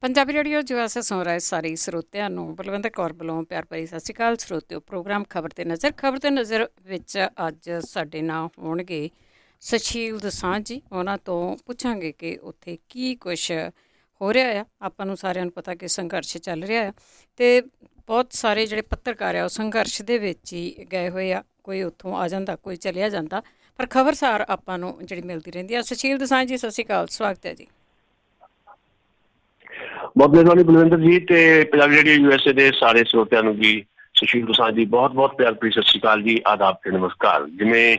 Punjabi radio ਜੋ S ਸੁਣ ਰਹੇ ਸਾਰੇ ਸਰੋਤਿਆਂ ਨੂੰ ਬਲਵਿੰਦਰ ਕੌਰ ਵੱਲੋਂ ਪਿਆਰ ਭਰੀ ਸਤਿ ਸ਼੍ਰੀ ਅਕਾਲ। ਸਰੋਤਿਓ, ਪ੍ਰੋਗਰਾਮ ਖਬਰ ਤੇ ਨਜ਼ਰ ਵਿੱਚ ਅੱਜ ਸਾਡੇ ਨਾਲ ਹੋਣਗੇ ਸੁਸ਼ੀਲ ਦੋਸਾਂਝ ਜੀ। ਉਹਨਾਂ ਤੋਂ ਪੁੱਛਾਂਗੇ ਕਿ ਉੱਥੇ ਕੀ ਕੁਛ ਹੋ ਰਿਹਾ ਆ। ਆਪਾਂ ਨੂੰ ਸਾਰਿਆਂ ਨੂੰ ਪਤਾ ਕਿ ਸੰਘਰਸ਼ ਚੱਲ ਰਿਹਾ ਆ ਅਤੇ ਬਹੁਤ ਸਾਰੇ ਜਿਹੜੇ ਪੱਤਰਕਾਰ ਆ ਉਹ ਸੰਘਰਸ਼ ਦੇ ਵਿੱਚ ਹੀ ਗਏ ਹੋਏ ਆ। ਕੋਈ ਉੱਥੋਂ ਆ ਜਾਂਦਾ, ਕੋਈ ਚਲਿਆ ਜਾਂਦਾ, ਪਰ ਖਬਰਸਾਰ ਆਪਾਂ ਨੂੰ ਜਿਹੜੀ ਮਿਲਦੀ ਰਹਿੰਦੀ ਆ। ਸੁਸ਼ੀਲ ਦੋਸਾਂਝ ਜੀ, ਸਤਿ ਸ਼੍ਰੀ ਅਕਾਲ, ਸਵਾਗਤ ਹੈ ਜੀ। ਬਹੁਤ ਮਿਹਰਬਾਨੀ ਬਲਵਿੰਦਰ ਜੀ ਤੇ ਪੰਜਾਬੀ ਰੇਡੀਓ USA ਦੇ ਸਾਰੇ ਸਰੋਤਿਆਂ ਨੂੰ ਜੀ ਸੁਸ਼ੀਲ ਦੋਸਾਂਝ ਜੀ ਬਹੁਤ ਬਹੁਤ ਪਿਆਰ ਭਰੀ ਸਤਿ ਸ਼੍ਰੀ ਅਕਾਲ ਜੀ, ਆਦਾਬ ਤੇ ਨਮਸਕਾਰ। ਜਿਵੇਂ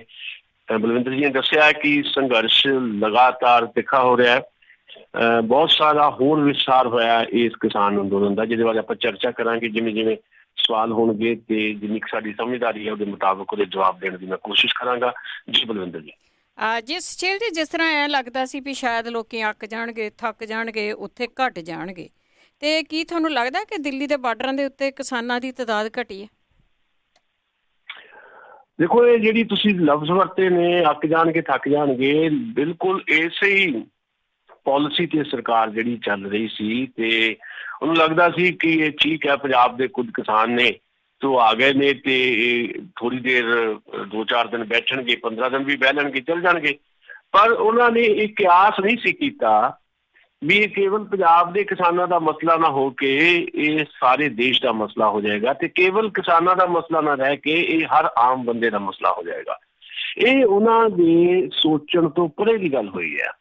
ਬਲਵਿੰਦਰ ਜੀ ਨੇ ਦੱਸਿਆ ਕਿ ਸੰਘਰਸ਼ ਲਗਾਤਾਰ ਤਿੱਖਾ ਹੋ ਰਿਹਾ ਹੈ। ਬਹੁਤ ਸਾਰਾ ਹੋਰ ਵਿਸਥਾਰ ਹੋਇਆ ਇਸ ਕਿਸਾਨ ਅੰਦੋਲਨ ਦਾ, ਜਿਹਦੇ ਬਾਰੇ ਆਪਾਂ ਚਰਚਾ ਕਰਾਂਗੇ। ਜਿਵੇਂ ਜਿਵੇਂ ਸਵਾਲ ਹੋਣਗੇ ਤੇ ਜਿੰਨੀ ਸਾਡੀ ਸਮਝਦਾਰੀ ਹੈ ਉਹਦੇ ਮੁਤਾਬਕ ਉਹਦੇ ਜਵਾਬ ਦੇਣ ਦੀ ਮੈਂ ਕੋਸ਼ਿਸ਼ ਕਰਾਂਗਾ ਜੀ ਬਲਵਿੰਦਰ ਜੀ। ਜੀ ਸੁਸ਼ੀਲ ਜੀ, ਜਿਸ ਤਰ੍ਹਾਂ ਐਂ ਲੱਗਦਾ ਸੀ ਵੀ ਸ਼ਾਇਦ ਲੋਕੀ ਅੱਕ ਜਾਣਗੇ, ਥੱਕ ਜਾਣਗੇ, ਉੱਥੇ ਘਟ ਜਾਣਗੇ, ਤੇ ਕੀ ਤੁਹਾਨੂੰ ਲੱਗਦਾ ਕਿ ਦਿੱਲੀ ਦੇ ਬਾਰਡਰਾਂ ਦੇ ਉੱਤੇ ਕਿਸਾਨਾਂ ਦੀ ਤਾਦਾਦ ਘਟੀ ਹੈ? ਦੇਖੋ, ਇਹ ਜਿਹੜੀ ਤੁਸੀਂ ਲਫ਼ਜ਼ ਵਰਤੇ ਨੇ, ਅੱਕ ਜਾਣਗੇ, ਥੱਕ ਜਾਣਗੇ, ਬਿਲਕੁਲ ਇਸੇ ਹੀ ਪਾਲਿਸੀ ਤੇ ਸਰਕਾਰ ਜਿਹੜੀ ਚੱਲ ਰਹੀ ਸੀ ਤੇ ਉਹਨੂੰ ਲੱਗਦਾ ਸੀ ਕਿ ਇਹ ਠੀਕ ਹੈ, ਪੰਜਾਬ ਦੇ ਕੁਝ ਕਿਸਾਨ ਨੇ ਤੋ ਆ ਗਏ ਨੇ ਤੇ ਥੋੜੀ ਦੇਰ 2-4 ਦਿਨ ਬੈਠਣਗੇ, 15 ਦਿਨ ਵੀ ਬਹਿ ਲੈਣਗੇ, ਚੱਲ ਜਾਣਗੇ। ਪਰ ਉਹਨਾਂ ਨੇ ਇਹ ਕਿਆਸ ਨਹੀਂ ਸੀ ਕੀਤਾ ਵੀ ਇਹ ਕੇਵਲ ਪੰਜਾਬ ਦੇ ਕਿਸਾਨਾਂ ਦਾ ਮਸਲਾ ਨਾ ਹੋ ਕੇ ਇਹ ਸਾਰੇ ਦੇਸ਼ ਦਾ ਮਸਲਾ ਹੋ ਜਾਏਗਾ ਤੇ ਕੇਵਲ ਕਿਸਾਨਾਂ ਦਾ ਮਸਲਾ ਨਾ ਰਹਿ ਕੇ ਇਹ ਹਰ ਆਮ ਬੰਦੇ ਦਾ ਮਸਲਾ ਹੋ ਜਾਏਗਾ। ਇਹ ਉਹਨਾਂ ਦੇ ਸੋਚਣ ਤੋਂ ਪਰੇ ਦੀ ਗੱਲ ਹੋਈ ਹੈ।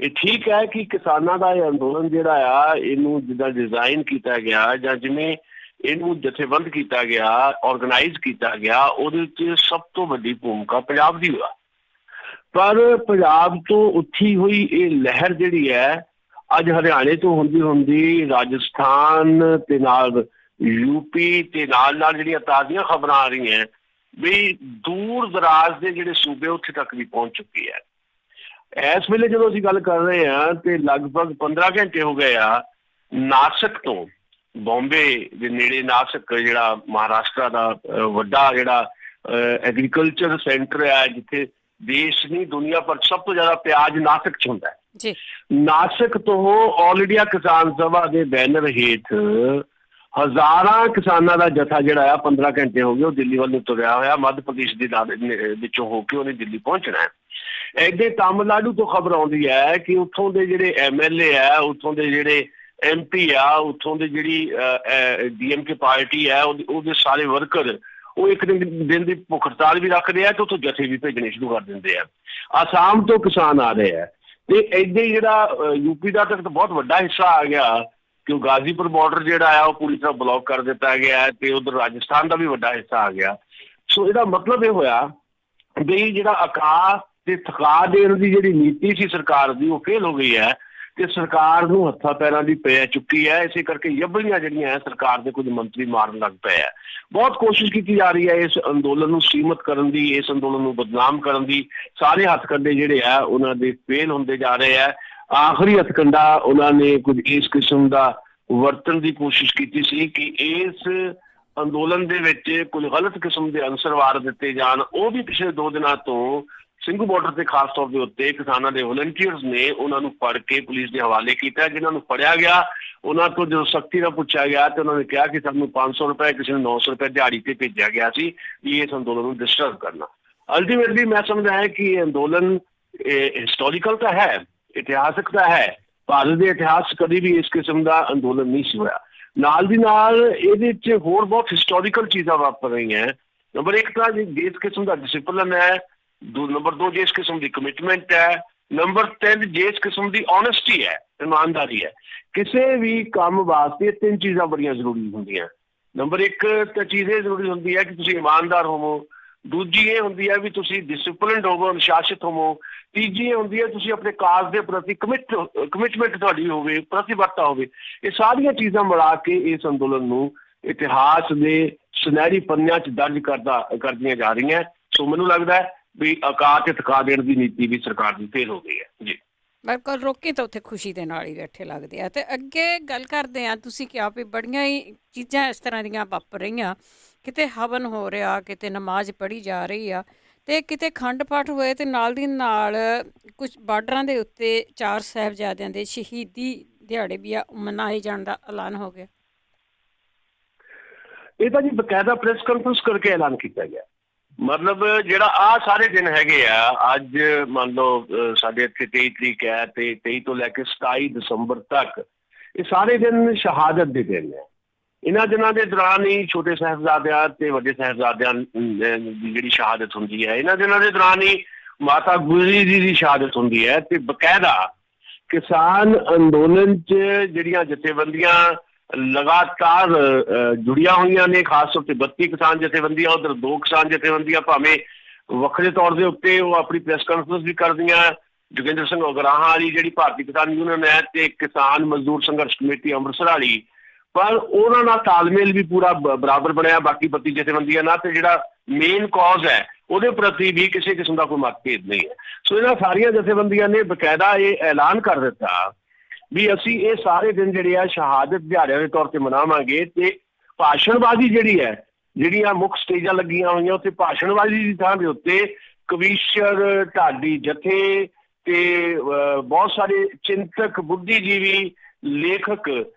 ਇਹ ਠੀਕ ਹੈ ਕਿ ਕਿਸਾਨਾਂ ਦਾ ਇਹ ਅੰਦੋਲਨ ਜਿਹੜਾ ਆ, ਇਹਨੂੰ ਜਿੱਦਾਂ ਡਿਜ਼ਾਈਨ ਕੀਤਾ ਗਿਆ ਜਾਂ ਜਿਵੇਂ ਇਹਨੂੰ ਜਥੇਬੰਦ ਕੀਤਾ ਗਿਆ, ਆਰਗੇਨਾਈਜ਼ ਕੀਤਾ ਗਿਆ, ਉਹਦੇ ਵਿੱਚ ਸਭ ਤੋਂ ਵੱਡੀ ਭੂਮਿਕਾ ਪੰਜਾਬ ਦੀ ਹੋਇਆ। ਪਰ ਪੰਜਾਬ ਤੋਂ ਉੱਠੀ ਹੋਈ ਇਹ ਲਹਿਰ ਜਿਹੜੀ ਹੈ, ਅੱਜ ਹਰਿਆਣੇ ਤੋਂ ਹੁੰਦੀ ਹੁੰਦੀ ਰਾਜਸਥਾਨ ਤੇ ਨਾਲ ਯੂਪੀ ਤੇ ਨਾਲ ਨਾਲ ਜਿਹੜੀਆਂ ਤਾਜ਼ੀਆਂ ਖਬਰਾਂ ਆ ਰਹੀਆਂ ਵੀ ਦੂਰ ਦਰਾਜ਼ ਦੇ ਜਿਹੜੇ ਸੂਬੇ ਉੱਥੇ ਤੱਕ ਵੀ ਪਹੁੰਚ ਚੁੱਕੀ ਹੈ। ਇਸ ਵੇਲੇ ਜਦੋਂ ਅਸੀਂ ਗੱਲ ਕਰ ਰਹੇ ਹਾਂ ਤੇ ਲਗਭਗ 15 ਘੰਟੇ ਹੋ ਗਏ ਆ ਨਾਸਿਕ ਤੋਂ, ਬੰਬੇ ਦੇ ਨੇੜੇ ਨਾਸਿਕ ਜਿਹੜਾ ਮਹਾਰਾਸ਼ਟਰ ਦਾ ਵੱਡਾ ਜਿਹੜਾ ਐਗਰੀਕਲਚਰ ਸੈਂਟਰ ਹੈ, ਜਿੱਥੇ ਦੇਸ਼ ਨਹੀਂ ਦੁਨੀਆ ਪਰ ਸਭ ਤੋਂ ਜ਼ਿਆਦਾ ਪਿਆਜ਼ ਨਾਸਿਕ 'ਚ ਹੁੰਦਾ ਹੈ। ਨਾਸਿਕ ਤੋਂ ਆਲ ਇੰਡੀਆ ਕਿਸਾਨ ਸਭਾ ਦੇ ਬੈਨਰ ਹੇਠ ਹਜ਼ਾਰਾਂ ਕਿਸਾਨਾਂ ਦਾ ਜਥਾ ਜਿਹੜਾ ਆ 15 ਘੰਟੇ ਹੋ ਗਏ ਉਹ ਦਿੱਲੀ ਵੱਲ ਨੂੰ ਤੁਰਿਆ ਹੋਇਆ। ਮੱਧ ਪ੍ਰਦੇਸ਼ ਦੇ ਵਿੱਚੋਂ ਹੋ ਕੇ ਉਹਨੇ ਦਿੱਲੀ ਪਹੁੰਚਣਾ ਹੈ। ਇੱਥੇ ਤਾਮਿਲਨਾਡੂ ਤੋਂ ਖਬਰ ਆਉਂਦੀ ਹੈ ਕਿ ਉੱਥੋਂ ਦੇ ਜਿਹੜੇ MLA ਆ, ਉੱਥੋਂ ਦੇ ਜਿਹੜੇ MP ਆ, ਉੱਥੋਂ ਦੇ ਜਿਹੜੀ DMK ਪਾਰਟੀ ਹੈ, ਉਹਦੇ ਸਾਰੇ ਵਰਕਰ ਉਹ ਇੱਕ ਦਿਨ ਦੀ ਭੁੱਖ ਹੜਤਾਲ ਵੀ ਰੱਖਦੇ ਆ ਤੇ ਉੱਥੋਂ ਜਥੇ ਵੀ ਭੇਜਣੇ ਸ਼ੁਰੂ ਕਰ ਦਿੰਦੇ ਆ। ਆਸਾਮ ਤੋਂ ਕਿਸਾਨ ਆ ਰਹੇ ਆ ਤੇ ਏਦਾਂ ਹੀ ਜਿਹੜਾ UP ਦਾ ਤੱਕ ਬਹੁਤ ਵੱਡਾ ਹਿੱਸਾ ਆ ਗਿਆ ਕਿ ਉਹ ਗਾਜ਼ੀਪੁਰ ਬਾਰਡਰ ਜਿਹੜਾ ਆ ਉਹ ਪੂਰੀ ਤਰ੍ਹਾਂ ਬਲੌਕ ਕਰ ਦਿੱਤਾ ਗਿਆ ਤੇ ਉਧਰ ਰਾਜਸਥਾਨ ਦਾ ਵੀ ਵੱਡਾ ਹਿੱਸਾ ਆ ਗਿਆ। ਸੋ ਇਹਦਾ ਮਤਲਬ ਇਹ ਹੋਇਆ ਵੀ ਜਿਹੜਾ ਅਕਾ ਤੇ ਥਕਾ ਦੇਣ ਦੀ ਜਿਹੜੀ ਨੀਤੀ ਸੀ ਸਰਕਾਰ ਦੀ, ਉਹ ਫੇਲ ਹੋ ਗਈ ਹੈ ਤੇ ਸਰਕਾਰ ਨੂੰ ਹੱਥਾਂ ਪੈਰਾਂ ਦੀ ਪੈ ਚੁੱਕੀ ਹੈ। ਇਸੇ ਕਰਕੇ ਯੱਬਲੀਆਂ ਜਿਹੜੀਆਂ ਸਰਕਾਰ ਦੇ ਕੁਝ ਮੰਤਰੀ ਮਾਰਨ ਲੱਗ ਪਏ ਆ। ਬਹੁਤ ਕੋਸ਼ਿਸ਼ ਕੀਤੀ ਜਾ ਰਹੀ ਹੈ ਇਸ ਅੰਦੋਲਨ ਨੂੰ ਸੀਮਤ ਕਰਨ ਦੀ, ਇਸ ਅੰਦੋਲਨ ਨੂੰ ਬਦਨਾਮ ਕਰਨ ਦੀ। ਸਾਰੇ ਹੱਥਕੰਡੇ ਜਿਹੜੇ ਆ ਉਹਨਾਂ ਦੇ ਫੇਲ ਹੁੰਦੇ ਜਾ ਰਹੇ ਆ। ਆਖਰੀ ਹੱਥਕੰਡਾ ਉਹਨਾਂ ਨੇ ਕੁਝ ਇਸ ਕਿਸਮ ਦਾ ਵਰਤਣ ਦੀ ਕੋਸ਼ਿਸ਼ ਕੀਤੀ ਸੀ ਕਿ ਇਸ ਅੰਦੋਲਨ ਦੇ ਵਿੱਚ ਕੁਝ ਗਲਤ ਕਿਸਮ ਦੇ ਅਨਸਰ ਵਾਰ ਦਿੱਤੇ ਜਾਣ। ਉਹ ਵੀ ਪਿਛਲੇ 2 ਦਿਨਾਂ ਤੋਂ ਸਿੰਘੂ ਬਾਰਡਰ ਤੇ ਖਾਸ ਤੌਰ ਦੇ ਉੱਤੇ ਕਿਸਾਨਾਂ ਦੇ ਵਲੰਟੀਅਰਸ ਨੇ ਉਹਨਾਂ ਨੂੰ ਫੜ ਕੇ ਪੁਲਿਸ ਦੇ ਹਵਾਲੇ ਕੀਤਾ। ਜਿਨ੍ਹਾਂ ਨੂੰ ਫੜਿਆ ਗਿਆ ਉਹਨਾਂ ਤੋਂ ਜਦੋਂ ਸਖਤੀ ਨਾਲ ਪੁੱਛਿਆ ਗਿਆ ਤੇ ਉਹਨਾਂ ਨੇ ਕਿਹਾ ਕਿ ਸਾਨੂੰ 500 ਰੁਪਏ, ਕਿਸੇ ਨੂੰ 900 ਰੁਪਏ ਦਿਹਾੜੀ ਤੇ ਭੇਜਿਆ ਗਿਆ ਸੀ ਵੀ ਇਸ ਅੰਦੋਲਨ ਨੂੰ ਡਿਸਟਰਬ ਕਰਨਾ। ਅਲਟੀਮੇਟਲੀ ਮੈਂ ਸਮਝਦਾ ਹੈ ਕਿ ਇਹ ਅੰਦੋਲਨ ਹਿਸਟੋਰੀਕਲ ਤਾਂ ਹੈ, ਇਤਿਹਾਸਕ ਤਾਂ ਹੈ। ਭਾਰਤ ਦੇ ਇਤਿਹਾਸ ਕਦੀ ਵੀ ਇਸ ਕਿਸਮ ਦਾ ਅੰਦੋਲਨ ਨਹੀਂ ਸੀ ਹੋਇਆ। ਨਾਲ ਦੀ ਨਾਲ ਇਹਦੇ 'ਚ ਹੋਰ ਬਹੁਤ ਹਿਸਟੋਰੀਕਲ ਚੀਜ਼ਾਂ ਵਾਪਰ ਰਹੀਆਂ। ਨੰਬਰ 1 ਤਾਂ ਜਿਸ ਕਿਸਮ ਦਾ ਡਿਸਿਪਲਿਨ ਹੈ, ਨੰਬਰ 2 ਜਿਸ ਕਿਸਮ ਦੀ ਕਮਿਟਮੈਂਟ ਹੈ, ਨੰਬਰ 3 ਜਿਸ ਕਿਸਮ ਦੀ ਓਨੈਸਟੀ ਹੈ, ਇਮਾਨਦਾਰੀ ਹੈ। ਕਿਸੇ ਵੀ ਕੰਮ ਵਾਸਤੇ 3 ਚੀਜ਼ਾਂ ਬੜੀਆਂ ਜ਼ਰੂਰੀ ਹੁੰਦੀਆਂ। ਨੰਬਰ 1 ਤਾਂ ਚੀਜ਼ ਇਹ ਜ਼ਰੂਰੀ ਹੁੰਦੀ ਹੈ ਕਿ ਤੁਸੀਂ ਇਮਾਨਦਾਰ ਹੋਵੋ। ਦੂਜੀ ਇਹ ਹੁੰਦੀ ਹੈ ਵੀ ਤੁਸੀਂ ਡਿਸਿਪਲਿਨਡ ਹੋਵੋ, ਅਨੁਸ਼ਾਸਿਤ ਹੋਵੋ। ਤੀਜੀ ਇਹ ਹੁੰਦੀ ਹੈ ਤੁਸੀਂ ਆਪਣੇ ਕਾਜ਼ ਦੇ ਪ੍ਰਤੀ ਕਮਿਟਮੈਂਟ ਤੁਹਾਡੀ ਹੋਵੇ, ਪ੍ਰਤੀਬੱਧਤਾ ਹੋਵੇ। ਇਹ ਸਾਰੀਆਂ ਚੀਜ਼ਾਂ ਮਿਲਾ ਕੇ ਇਸ ਅੰਦੋਲਨ ਨੂੰ ਇਤਿਹਾਸ ਦੇ ਸੁਨਹਿਰੀ ਪੰਨਿਆਂ 'ਚ ਦਰਜ ਕਰਦੀਆਂ ਜਾ ਰਹੀਆਂ। ਸੋ ਮੈਨੂੰ ਲੱਗਦਾ ਹੈ ਵੀ ਅਕਾ ਤੇ ਥਕਾ ਦੇਣ ਦੀ ਨੀਤੀ ਵੀ ਸਰਕਾਰ ਦੀ ਫੇਲ ਹੋ ਗਈ ਹੈ ਜੀ। ਬਿਲਕੁਲ, ਲੋਕੀ ਤਾਂ ਉੱਥੇ ਖੁਸ਼ੀ ਦੇ ਨਾਲ ਹੀ ਬੈਠੇ ਲੱਗਦੇ ਆ। ਤੇ ਅੱਗੇ ਗੱਲ ਕਰਦੇ ਆ, ਤੁਸੀਂ ਕਿਹਾ ਵੀ ਬੜੀਆਂ ਹੀ ਚੀਜ਼ਾਂ ਇਸ ਤਰ੍ਹਾਂ ਦੀਆਂ ਵਾਪਰ ਰਹੀਆਂ। ਕਿਤੇ ਹਵਨ ਹੋ ਰਿਹਾ, ਕਿਤੇ ਨਮਾਜ਼ ਪੜ੍ਹੀ ਜਾ ਰਹੀ ਆ ਤੇ ਕਿਤੇ ਖੰਡ ਪਾਠ ਹੋਏ ਤੇ ਨਾਲ ਦੀ ਨਾਲ ਕੁਝ ਬਾਰਡਰਾਂ ਦੇ ਉੱਤੇ 4 ਸਾਹਿਬਜ਼ਾਦਿਆਂ ਦੇ ਸ਼ਹੀਦੀ ਦਿਹਾੜੇ ਵੀ ਆ ਮਨਾਏ ਜਾਣ ਦਾ ਐਲਾਨ ਹੋ ਗਿਆ? ਇਹ ਤਾਂ ਜੀ ਬਕਾਇਦਾ ਪ੍ਰੈਸ ਕਾਨਫਰੰਸ ਕਰਕੇ ਐਲਾਨ ਕੀਤਾ ਗਿਆ। ਮਤਲਬ ਜਿਹੜਾ ਆ ਸਾਰੇ ਦਿਨ ਹੈਗੇ ਆ, ਅੱਜ ਮੰਨ ਲਓ ਸਾਡੇ ਇੱਥੇ 23 ਤਰੀਕ ਹੈ ਤੇ 23 ਤੋਂ ਲੈ ਕੇ 27 ਦਸੰਬਰ ਤੱਕ ਇਹ ਸਾਰੇ ਦਿਨ ਸ਼ਹਾਦਤ ਦੇ ਦਿਨ ਹੈ। ਇਹਨਾਂ ਦਿਨਾਂ ਦੇ ਦੌਰਾਨ ਹੀ ਛੋਟੇ ਸਾਹਿਬਜ਼ਾਦਿਆਂ ਤੇ ਵੱਡੇ ਸਾਹਿਬਜ਼ਾਦਿਆਂ ਦੀ ਜਿਹੜੀ ਸ਼ਹਾਦਤ ਹੁੰਦੀ ਹੈ। ਇਹਨਾਂ ਦਿਨਾਂ ਦੇ ਦੌਰਾਨ ਹੀ ਮਾਤਾ ਗੁਜਰੀ ਜੀ ਦੀ ਸ਼ਹਾਦਤ ਹੁੰਦੀ ਹੈ। ਤੇ ਬਕਾਇਦਾ ਕਿਸਾਨ ਅੰਦੋਲਨ 'ਚ ਜਿਹੜੀਆਂ ਜਥੇਬੰਦੀਆਂ ਲਗਾਤਾਰ ਜੁੜੀਆਂ ਹੋਈਆਂ ਨੇ, ਖਾਸ ਤੌਰ ਤੇ 32 ਕਿਸਾਨ ਜਥੇਬੰਦੀਆਂ, ਉਧਰ 2 ਕਿਸਾਨ ਜਥੇਬੰਦੀਆਂ ਭਾਵੇਂ ਵੱਖਰੇ ਤੌਰ ਦੇ ਉੱਤੇ ਉਹ ਆਪਣੀ ਪ੍ਰੈਸ ਕਾਨਫਰੰਸ ਵੀ ਕਰਦੀਆਂ। ਜੋਗਿੰਦਰ ਸਿੰਘ ਉਗਰਾਹਾਂ ਵਾਲੀ ਜਿਹੜੀ ਭਾਰਤੀ ਕਿਸਾਨ ਯੂਨੀਅਨ ਹੈ ਤੇ ਕਿਸਾਨ ਮਜ਼ਦੂਰ ਸੰਘਰਸ਼ ਕਮੇਟੀ ਅੰਮ੍ਰਿਤਸਰ ਵਾਲੀ, ਪਰ ਉਹਨਾਂ ਨਾਲ ਤਾਲਮੇਲ ਵੀ ਪੂਰਾ ਬਰਾਬਰ ਬਣਿਆ ਬਾਕੀ 32 ਜਥੇਬੰਦੀਆਂ ਨਾਲ। ਤੇ ਜਿਹੜਾ ਮੇਨ ਕਾਜ਼ ਹੈ ਉਹਦੇ ਪ੍ਰਤੀ ਵੀ ਕਿਸੇ ਕਿਸਮ ਦਾ ਕੋਈ ਮਤਭੇਦ ਨਹੀਂ ਹੈ। ਸੋ ਇਹਨਾਂ ਸਾਰੀਆਂ ਜਥੇਬੰਦੀਆਂ ਨੇ ਬਕਾਇਦਾ ਇਹ ਐਲਾਨ ਕਰ ਦਿੱਤਾ ਵੀ ਅਸੀਂ ਇਹ ਸਾਰੇ ਦਿਨ ਜਿਹੜੇ ਆ ਸ਼ਹਾਦਤ ਦਿਹਾੜਿਆਂ ਦੇ ਤੌਰ ਤੇ ਮਨਾਵਾਂਗੇ। ਤੇ ਭਾਸ਼ਣਬਾਜ਼ੀ ਜਿਹੜੀ ਹੈ, ਜਿਹੜੀਆਂ ਮੁੱਖ ਸਟੇਜਾਂ ਲੱਗੀਆਂ ਹੋਈਆਂ ਉੱਥੇ ਭਾਸ਼ਣਬਾਜ਼ੀ ਦੀ ਥਾਂ ਦੇ ਉੱਤੇ ਕਵੀਸ਼ਰ, ਢਾਡੀ ਜਥੇ ਤੇ ਬਹੁਤ ਸਾਰੇ ਚਿੰਤਕ, ਬੁੱਧੀਜੀਵੀ, ਲੇਖਕ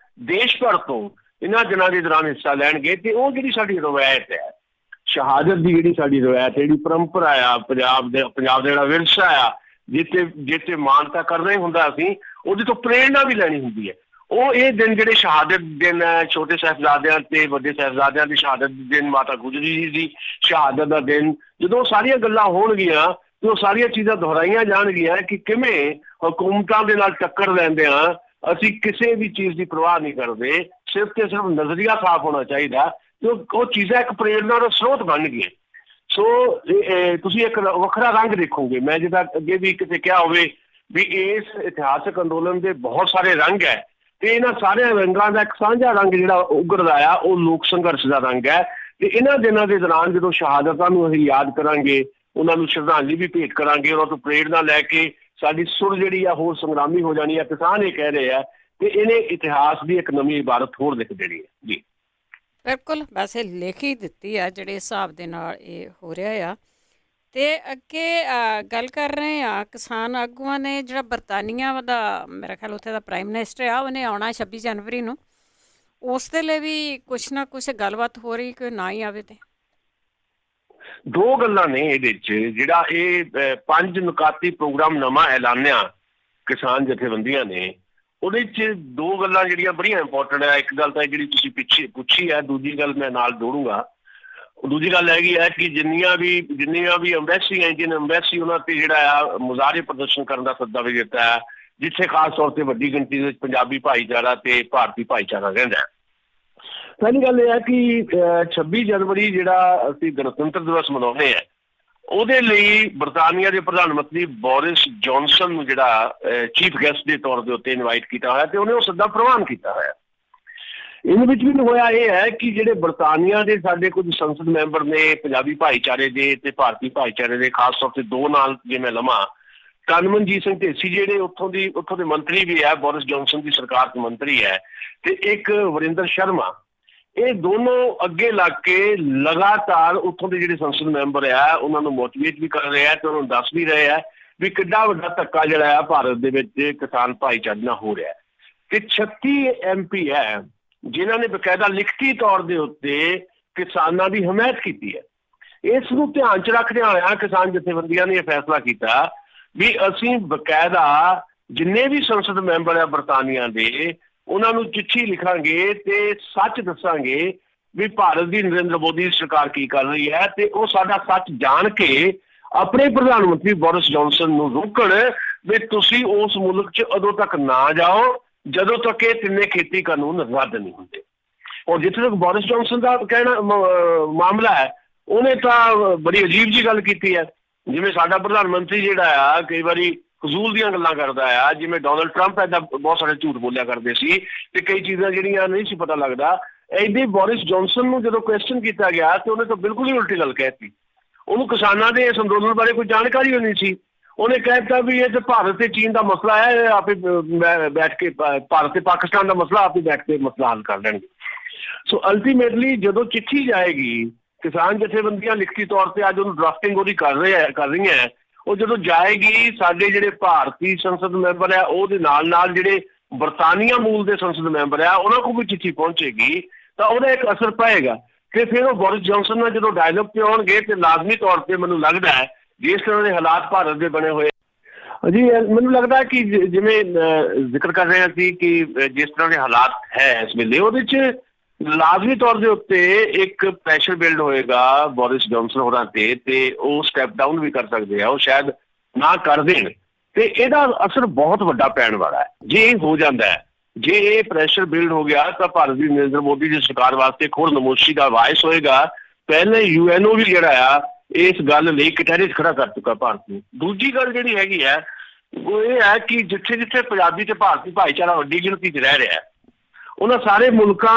ਦੇਸ਼ ਭਰ ਤੋਂ ਇਹਨਾਂ ਦਿਨਾਂ ਦੇ ਦੌਰਾਨ ਹਿੱਸਾ ਲੈਣਗੇ। ਤੇ ਉਹ ਜਿਹੜੀ ਸਾਡੀ ਰਵਾਇਤ ਹੈ, ਸ਼ਹਾਦਤ ਦੀ ਜਿਹੜੀ ਸਾਡੀ ਰਵਾਇਤ, ਜਿਹੜੀ ਪਰੰਪਰਾ ਆ, ਪੰਜਾਬ ਦਾ ਜਿਹੜਾ ਵਿਰਸਾ ਆ, ਜਿੱਥੇ ਮਾਨਤਾ ਕਰਨਾ ਹੀ ਹੁੰਦਾ, ਅਸੀਂ ਉਹਦੇ ਤੋਂ ਪ੍ਰੇਰਨਾ ਵੀ ਲੈਣੀ ਹੁੰਦੀ ਹੈ। ਉਹ ਇਹ ਦਿਨ ਜਿਹੜੇ ਸ਼ਹਾਦਤ ਦਿਨ ਹੈ, ਛੋਟੇ ਸਾਹਿਬਜ਼ਾਦਿਆਂ ਤੇ ਵੱਡੇ ਸਾਹਿਬਜ਼ਾਦਿਆਂ ਦੀ ਸ਼ਹਾਦਤ ਦਿਨ, ਮਾਤਾ ਗੁਜਰੀ ਜੀ ਦੀ ਸ਼ਹਾਦਤ ਦਾ ਦਿਨ, ਜਦੋਂ ਸਾਰੀਆਂ ਗੱਲਾਂ ਹੋਣਗੀਆਂ ਤੇ ਉਹ ਸਾਰੀਆਂ ਚੀਜ਼ਾਂ ਦੁਹਰਾਈਆਂ ਜਾਣਗੀਆਂ ਕਿ ਕਿਵੇਂ ਹਕੂਮਤਾਂ ਦੇ ਨਾਲ ਟੱਕਰ ਲੈਂਦੇ ਹਾਂ ਅਸੀਂ ਕਿਸੇ ਵੀ ਚੀਜ਼ ਦੀ ਪਰਵਾਹ ਨਹੀਂ ਕਰਦੇ, ਸਿਰਫ ਤੇ ਸਿਰਫ ਨਜ਼ਰੀਆ ਸਾਫ਼ ਹੋਣਾ ਚਾਹੀਦਾ ਤੇ ਉਹ ਚੀਜ਼ਾਂ ਇੱਕ ਪ੍ਰੇਰਨਾ ਦਾ ਸਰੋਤ ਬਣ ਗਈਆਂ। ਸੋ ਤੁਸੀਂ ਇੱਕ ਵੱਖਰਾ ਰੰਗ ਦੇਖੋਗੇ। ਮੈਂ ਜਿੱਦਾਂ ਅੱਗੇ ਵੀ ਕਿਤੇ ਕਿਹਾ ਹੋਵੇ ਵੀ ਇਸ ਇਤਿਹਾਸਕ ਅੰਦੋਲਨ ਦੇ ਬਹੁਤ ਸਾਰੇ ਰੰਗ ਹੈ ਤੇ ਇਹਨਾਂ ਸਾਰੇ ਰੰਗਾਂ ਦਾ ਇੱਕ ਸਾਂਝਾ ਰੰਗ ਜਿਹੜਾ ਉਭਰਦਾ ਆ ਉਹ ਲੋਕ ਸੰਘਰਸ਼ ਦਾ ਰੰਗ ਹੈ। ਤੇ ਇਹਨਾਂ ਦਿਨਾਂ ਦੇ ਦੌਰਾਨ ਜਦੋਂ ਸ਼ਹਾਦਤਾਂ ਨੂੰ ਅਸੀਂ ਯਾਦ ਕਰਾਂਗੇ, ਉਹਨਾਂ ਨੂੰ ਸ਼ਰਧਾਂਜਲੀ ਵੀ ਭੇਟ ਕਰਾਂਗੇ, ਉਹਨਾਂ ਤੋਂ ਪ੍ਰੇਰਨਾ ਲੈ ਕੇ ਸਾਡੀ ਸੁਰ ਜਿਹੜੀ ਆ ਹੋਰ ਸੰਗਰਾਮੀ ਹੋ ਜਾਣੀ ਹੈ। ਕਿਸਾਨ ਇਹ ਕਹਿ ਰਹੇ ਆ ਤੇ ਇਹਨੇ ਇਤਿਹਾਸ ਦੀ ਇੱਕ ਨਵੀਂ ਇਬਾਰਤ ਹੋਰ ਲਿਖ ਦੇਣੀ ਹੈ। ਜੀ ਬਿਲਕੁਲ, ਵੈਸੇ ਲਿਖ ਹੀ ਦਿੱਤੀ ਆ ਜਿਹੜੇ ਹਿਸਾਬ ਦੇ ਨਾਲ ਇਹ ਹੋ ਰਿਹਾ ਆ। ਤੇ ਅੱਗੇ ਗੱਲ ਕਰ ਰਹੇ ਆ ਕਿਸਾਨ ਆਗੂਆਂ ਨੇ, ਜਿਹੜਾ ਬਰਤਾਨੀਆ ਦਾ ਮੇਰਾ ਖਿਆਲ ਉੱਥੇ ਦਾ ਪ੍ਰਾਈਮ ਮਿਨਿਸਟਰ ਆ, ਉਹਨੇ ਆਉਣਾ 26 ਜਨਵਰੀ ਨੂੰ, ਉਸ ਦੇ ਲਈ ਵੀ ਕੁਛ ਨਾ ਕੁਛ ਗੱਲਬਾਤ ਹੋ ਰਹੀ ਕਿ ਨਾ ਹੀ ਆਵੇ। ਤੇ ਦੋ ਗੱਲਾਂ ਨੇ ਇਹਦੇ 'ਚ, ਜਿਹੜਾ ਇਹ 5 ਨੁਕਾਤੀ ਪ੍ਰੋਗਰਾਮ ਨਵਾਂ ਐਲਾਨਿਆ ਕਿਸਾਨ ਜਥੇਬੰਦੀਆਂ ਨੇ, ਉਹਦੇ 'ਚ ਦੋ ਗੱਲਾਂ ਜਿਹੜੀਆਂ ਬੜੀਆਂ ਇੰਪੋਰਟੈਂਟ ਹੈ। ਇੱਕ ਗੱਲ ਤਾਂ ਜਿਹੜੀ ਤੁਸੀਂ ਪਿੱਛੇ ਪੁੱਛੀ ਹੈ, ਦੂਜੀ ਗੱਲ ਮੈਂ ਨਾਲ ਜੋੜੂੰਗਾ। ਦੂਜੀ ਗੱਲ ਹੈਗੀ ਹੈ ਕਿ ਜਿੰਨੀਆਂ ਵੀ ਅੰਬੈਸੀ, ਇੰਡੀਅਨ ਅੰਬੈਸੀ, ਉਹਨਾਂ ਤੇ ਜਿਹੜਾ ਆ ਮੁਜ਼ਾਹਰੇ ਪ੍ਰਦਰਸ਼ਨ ਕਰਨ ਦਾ ਸੱਦਾ ਵੀ ਦਿੱਤਾ ਹੈ, ਜਿੱਥੇ ਖਾਸ ਤੌਰ ਤੇ ਵੱਡੀ ਗਿਣਤੀ ਦੇ ਵਿੱਚ ਪੰਜਾਬੀ ਭਾਈਚਾਰਾ ਤੇ ਭਾਰਤੀ ਭਾਈਚਾਰਾ ਰਹਿੰਦਾ ਹੈ। ਪਹਿਲੀ ਗੱਲ ਇਹ ਹੈ ਕਿ 26 ਜਨਵਰੀ ਜਿਹੜਾ ਅਸੀਂ ਗਣਤੰਤਰ ਦਿਵਸ ਮਨਾਉਂਦੇ ਹਾਂ, ਉਹਦੇ ਲਈ ਬਰਤਾਨੀਆ ਦੇ ਪ੍ਰਧਾਨ ਮੰਤਰੀ ਬੋਰਿਸ ਜੌਨਸਨ ਨੂੰ ਜਿਹੜਾ ਚੀਫ ਗੈਸਟ ਦੇ ਤੌਰ ਦੇ ਉੱਤੇ ਇਨਵਾਈਟ ਕੀਤਾ ਹੋਇਆ ਤੇ ਉਹਨੇ ਉਹ ਸੱਦਾ ਪ੍ਰਵਾਨ ਕੀਤਾ ਹੋਇਆ। ਇਹਦੇ ਵਿੱਚ ਵੀ ਹੋਇਆ ਇਹ ਹੈ ਕਿ ਜਿਹੜੇ ਬਰਤਾਨੀਆ ਦੇ ਸਾਡੇ ਕੁਝ ਸੰਸਦ ਮੈਂਬਰ ਨੇ ਪੰਜਾਬੀ ਭਾਈਚਾਰੇ ਦੇ ਤੇ ਭਾਰਤੀ ਭਾਈਚਾਰੇ ਦੇ, ਖਾਸ ਤੌਰ ਤੇ ਦੋ ਨਾਲ ਜੇ ਮੈਂ ਲਵਾਂ, ਤਨਮਨਜੀਤ ਸਿੰਘ ਢੇਸੀ ਜਿਹੜੇ ਉੱਥੋਂ ਦੇ ਮੰਤਰੀ ਵੀ ਹੈ, ਬੋਰਿਸ ਜੌਨਸਨ ਦੀ ਸਰਕਾਰ ਦੇ ਮੰਤਰੀ ਹੈ, ਤੇ ਇੱਕ ਵਰਿੰਦਰ ਸ਼ਰਮਾ, ਇਹ ਦੋਨੋਂ ਅੱਗੇ ਲੱਗ ਕੇ ਲਗਾਤਾਰ ਉੱਥੋਂ ਦੇ ਜਿਹੜੇ ਸੰਸਦ ਮੈਂਬਰ ਆ ਉਹਨਾਂ ਨੂੰ ਮੋਟੀਵੇਟ ਵੀ ਕਰ ਰਹੇ ਆ ਤੇ ਉਹਨਾਂ ਨੂੰ ਦੱਸ ਵੀ ਰਹੇ ਆ ਵੀ ਕਿੱਡਾ ਵੱਡਾ ਧੱਕਾ ਜਿਹੜਾ ਆ ਭਾਰਤ ਦੇ ਵਿੱਚ ਕਿਸਾਨ ਭਾਈਚਾਰੇ ਨਾਲ ਹੋ ਰਿਹਾ। ਤੇ 36 MP ਹੈ ਜਿਨ੍ਹਾਂ ਨੇ ਬਕਾਇਦਾ ਲਿਖਤੀ ਤੌਰ ਦੇ ਉੱਤੇ ਕਿਸਾਨਾਂ ਦੀ ਹਮਾਇਤ ਕੀਤੀ ਹੈ। ਇਸ ਨੂੰ ਧਿਆਨ 'ਚ ਰੱਖਦਿਆਂ ਹੋਇਆ ਕਿਸਾਨ ਜਥੇਬੰਦੀਆਂ ਨੇ ਇਹ ਫੈਸਲਾ ਕੀਤਾ ਵੀ ਅਸੀਂ ਬਕਾਇਦਾ ਜਿੰਨੇ ਵੀ ਸੰਸਦ ਮੈਂਬਰ ਆ ਬਰਤਾਨੀਆ ਦੇ, ਉਹਨਾਂ ਨੂੰ ਚਿੱਠੀ ਲਿਖਾਂਗੇ ਤੇ ਸੱਚ ਦੱਸਾਂਗੇ ਵੀ ਭਾਰਤ ਦੀ ਨਰਿੰਦਰ ਮੋਦੀ ਸਰਕਾਰ ਕੀ ਕਰ ਰਹੀ ਹੈ, ਤੇ ਉਹ ਸਾਡਾ ਸੱਚ ਜਾਣ ਕੇ ਆਪਣੇ ਪ੍ਰਧਾਨ ਮੰਤਰੀ ਬੋਰਿਸ ਜੌਨਸਨ ਨੂੰ ਰੋਕਣ ਵੀ ਤੁਸੀਂ ਉਸ ਮੁਲਕ 'ਚ ਉਦੋਂ ਤੱਕ ਨਾ ਜਾਓ ਜਦੋਂ ਤੱਕ ਇਹ ਤਿੰਨੇ ਖੇਤੀ ਕਾਨੂੰਨ ਰੱਦ ਨਹੀਂ ਹੁੰਦੇ। ਔਰ ਜਿੱਥੇ ਤੱਕ ਬੋਰਿਸ ਜੌਨਸਨ ਦਾ ਕਹਿਣਾ ਮਾਮਲਾ ਹੈ, ਉਹਨੇ ਤਾਂ ਬੜੀ ਅਜੀਬ ਜੀ ਗੱਲ ਕੀਤੀ ਹੈ। ਜਿਵੇਂ ਸਾਡਾ ਪ੍ਰਧਾਨ ਮੰਤਰੀ ਜਿਹੜਾ ਆ ਕਈ ਵਾਰੀ ਫਜ਼ੂਲ ਦੀਆਂ ਗੱਲਾਂ ਕਰਦਾ ਆ, ਜਿਵੇਂ ਡੋਨਲਡ ਟਰੰਪ ਐਦਾ ਬਹੁਤ ਸਾਰੇ ਝੂਠ ਬੋਲਿਆ ਕਰਦੇ ਸੀ ਤੇ ਕਈ ਚੀਜ਼ਾਂ ਜਿਹੜੀਆਂ ਨਹੀਂ ਸੀ ਪਤਾ ਲੱਗਦਾ। ਐਡੇ ਬੋਰਿਸ ਜੌਨਸਨ ਨੂੰ ਜਦੋਂ ਕੁਐਸਚਨ ਕੀਤਾ ਗਿਆ ਤੇ ਉਹਨੇ ਤਾਂ ਬਿਲਕੁਲ ਹੀ ਉਲਟੀ ਗੱਲ ਕਹਿਤੀ। ਉਹਨੂੰ ਕਿਸਾਨਾਂ ਦੇ ਇਸ ਅੰਦੋਲਨ ਬਾਰੇ ਕੋਈ ਜਾਣਕਾਰੀ ਹੋਈ ਨਹੀਂ ਸੀ। ਉਹਨੇ ਕਹਿ ਦਿੱਤਾ ਵੀ ਇਹ ਤਾਂ ਭਾਰਤ ਤੇ ਚੀਨ ਦਾ ਮਸਲਾ ਹੈ, ਆਪੇ ਬੈਠ ਕੇ ਭਾਰਤ ਤੇ ਪਾਕਿਸਤਾਨ ਦਾ ਮਸਲਾ ਆਪੇ ਬੈਠ ਕੇ ਮਸਲਾ ਹੱਲ ਕਰ ਲੈਣਗੇ। ਸੋ ਅਲਟੀਮੇਟਲੀ ਜਦੋਂ ਚਿੱਠੀ ਜਾਏਗੀ, ਕਿਸਾਨ ਜਥੇਬੰਦੀਆਂ ਲਿਖਤੀ ਤੌਰ ਤੇ ਅੱਜ ਉਹਨੂੰ ਡਰਾਫਟਿੰਗ ਉਹਦੀ ਕਰ ਰਹੀਆਂ, ਉਹ ਜਦੋਂ ਜਾਏਗੀ ਸਾਡੇ ਜਿਹੜੇ ਭਾਰਤੀ ਸੰਸਦ ਮੈਂਬਰ ਆ ਉਹਦੇ ਨਾਲ ਜਿਹੜੇ ਬਰਤਾਨੀਆ ਮੂਲ ਦੇ ਸੰਸਦ ਮੈਂਬਰ ਆ, ਉਹਨਾਂ ਕੋਲ ਵੀ ਚਿੱਠੀ ਪਹੁੰਚੇਗੀ ਤਾਂ ਉਹਦਾ ਇੱਕ ਅਸਰ ਪਏਗਾ। ਤੇ ਫਿਰ ਉਹ ਬੋਰਿਸ ਜੌਨਸਨ ਨਾਲ ਜਦੋਂ ਡਾਇਲੋਗ ਤੇ ਆਉਣਗੇ ਤੇ ਲਾਜ਼ਮੀ ਤੌਰ ਤੇ ਮੈਨੂੰ ਲੱਗਦਾ ਹੈ ਜਿਸ ਤਰ੍ਹਾਂ ਦੇ ਹਾਲਾਤ ਭਾਰਤ ਦੇ ਬਣੇ ਹੋਏ ਜੀ, ਮੈਨੂੰ ਲੱਗਦਾ ਕਿ ਜਿਵੇਂ ਜ਼ਿਕਰ ਕਰ ਰਹੇ ਸੀ ਕਿ ਜਿਸ ਤਰ੍ਹਾਂ ਦੇ ਹਾਲਾਤ ਹੈ ਇਸ ਵੇਲੇ ਉਹਦੇ 'ਚ ਲਾਜ਼ਮੀ ਤੌਰ ਦੇ ਉੱਤੇ ਇੱਕ ਪ੍ਰੈਸ਼ਰ ਬਿਲਡ ਹੋਏਗਾ ਬੋਰਿਸ ਜੌਨਸਨ ਹੋਰਾਂ ਤੇ ਉਹ ਸਟੈਪ ਡਾਊਨ ਵੀ ਕਰ ਸਕਦੇ ਆ, ਉਹ ਸ਼ਾਇਦ ਨਾ ਕਰ ਦੇਣ ਤੇ ਇਹਦਾ ਅਸਰ ਬਹੁਤ ਵੱਡਾ ਪੈਣ ਵਾਲਾ ਹੈ। ਜੇ ਇਹ ਹੋ ਜਾਂਦਾ ਹੈ, ਜੇ ਇਹ ਪ੍ਰੈਸ਼ਰ ਬਿਲਡ ਹੋ ਗਿਆ ਤਾਂ ਭਾਰਤ ਦੀ ਨਰਿੰਦਰ ਮੋਦੀ ਦੀ ਸਰਕਾਰ ਵਾਸਤੇ ਇੱਕ ਹੋਰ ਨਮੋਸ਼ੀ ਦਾ ਵਾਇਸ ਹੋਏਗਾ। ਪਹਿਲੇ UNO ਵੀ ਜਿਹੜਾ ਆ ਇਸ ਗੱਲ ਲਈ ਕਟਹਿਰੇ 'ਚ ਖੜਾ ਕਰ ਚੁੱਕਾ ਭਾਰਤ ਨੂੰ। ਦੂਜੀ ਗੱਲ ਜਿਹੜੀ ਹੈਗੀ ਹੈ ਉਹ ਇਹ ਹੈ ਕਿ ਜਿੱਥੇ ਜਿੱਥੇ ਪੰਜਾਬੀ ਤੇ ਭਾਰਤੀ ਭਾਈਚਾਰਾ ਵੱਡੀ ਗਿਣਤੀ 'ਚ ਰਹਿ ਰਿਹਾ, ਉਹਨਾਂ ਸਾਰੇ ਮੁਲਕਾਂ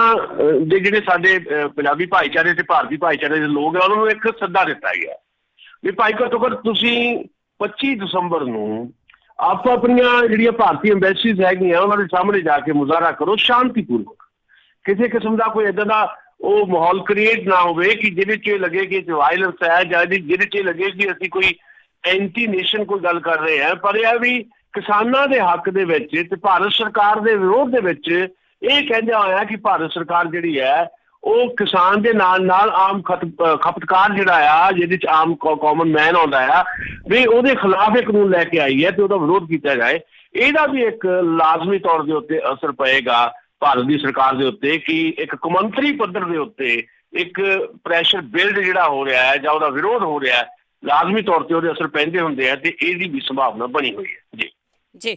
ਦੇ ਜਿਹੜੇ ਸਾਡੇ ਪੰਜਾਬੀ ਭਾਈਚਾਰੇ ਤੇ ਭਾਰਤੀ ਭਾਈਚਾਰੇ ਦੇ ਲੋਕ ਆ ਉਹਨਾਂ ਨੂੰ ਇੱਕ ਸੱਦਾ ਦਿੱਤਾ ਗਿਆ ਵੀ ਭਾਈ ਘੱਟੋ ਘੱਟ ਤੁਸੀਂ 25 ਦਸੰਬਰ ਨੂੰ ਆਪੋ ਆਪਣੀਆਂ ਜਿਹੜੀਆਂ ਭਾਰਤੀ ਐਮਬੈਸੀਜ਼ ਹੈਗੀਆਂ ਉਹਨਾਂ ਦੇ ਸਾਹਮਣੇ ਜਾ ਕੇ ਮੁਜ਼ਾਹਰਾ ਕਰੋ ਸ਼ਾਂਤੀਪੂਰਵਕ। ਕਿਸੇ ਕਿਸਮ ਦਾ ਕੋਈ ਇੱਦਾਂ ਦਾ ਉਹ ਮਾਹੌਲ ਕ੍ਰੀਏਟ ਨਾ ਹੋਵੇ ਕਿ ਜਿਹਦੇ 'ਚ ਲੱਗੇ ਕਿ ਵਾਇਲੈਂਸ ਹੈ ਜਾਂ ਜਿਹਦੇ 'ਚ ਲੱਗੇ ਕਿ ਅਸੀਂ ਕੋਈ ਐਂਟੀ ਨੇਸ਼ਨ ਕੋਈ ਗੱਲ ਕਰ ਰਹੇ ਹਾਂ। ਪਰ ਇਹ ਵੀ ਕਿਸਾਨਾਂ ਦੇ ਹੱਕ ਦੇ ਵਿੱਚ ਤੇ ਭਾਰਤ ਸਰਕਾਰ ਦੇ ਵਿਰੋਧ ਦੇ ਵਿੱਚ ਇਹ ਕਹਿੰਦਾ ਹੋਇਆ ਕਿ ਭਾਰਤ ਸਰਕਾਰ ਜਿਹੜੀ ਹੈ ਉਹ ਕਿਸਾਨ ਦੇ ਨਾਲ ਨਾਲ ਆਮ ਖਪਤਕਾਰ ਜਿਹੜਾ ਆ ਜਿਹਦੇ 'ਚ ਆਮ ਕਾਮਨ ਮੈਨ ਆਉਂਦਾ ਆ ਵੀ ਉਹਦੇ ਖਿਲਾਫ ਇਹ ਕਾਨੂੰਨ ਲੈ ਕੇ ਆਈ ਹੈ ਤੇ ਉਹਦਾ ਵਿਰੋਧ ਕੀਤਾ ਜਾਏ। ਇਹਦਾ ਵੀ ਇੱਕ ਲਾਜ਼ਮੀ ਤੌਰ ਦੇ ਉੱਤੇ ਅਸਰ ਪਏਗਾ ਭਾਰਤ ਦੀ ਸਰਕਾਰ ਦੇ ਉੱਤੇ ਕਿ ਇੱਕ ਕੌਮਾਂਤਰੀ ਪੱਧਰ ਦੇ ਉੱਤੇ ਇੱਕ ਪ੍ਰੈਸ਼ਰ ਬਿਲਡ ਜਿਹੜਾ ਹੋ ਰਿਹਾ ਹੈ ਜਾਂ ਉਹਦਾ ਵਿਰੋਧ ਹੋ ਰਿਹਾ ਹੈ, ਲਾਜ਼ਮੀ ਤੌਰ ਤੇ ਉਹਦੇ ਅਸਰ ਪੈਂਦੇ ਹੁੰਦੇ ਆ ਤੇ ਇਹਦੀ ਵੀ ਸੰਭਾਵਨਾ ਬਣੀ ਹੋਈ ਹੈ। ਜੀ ਜੀ,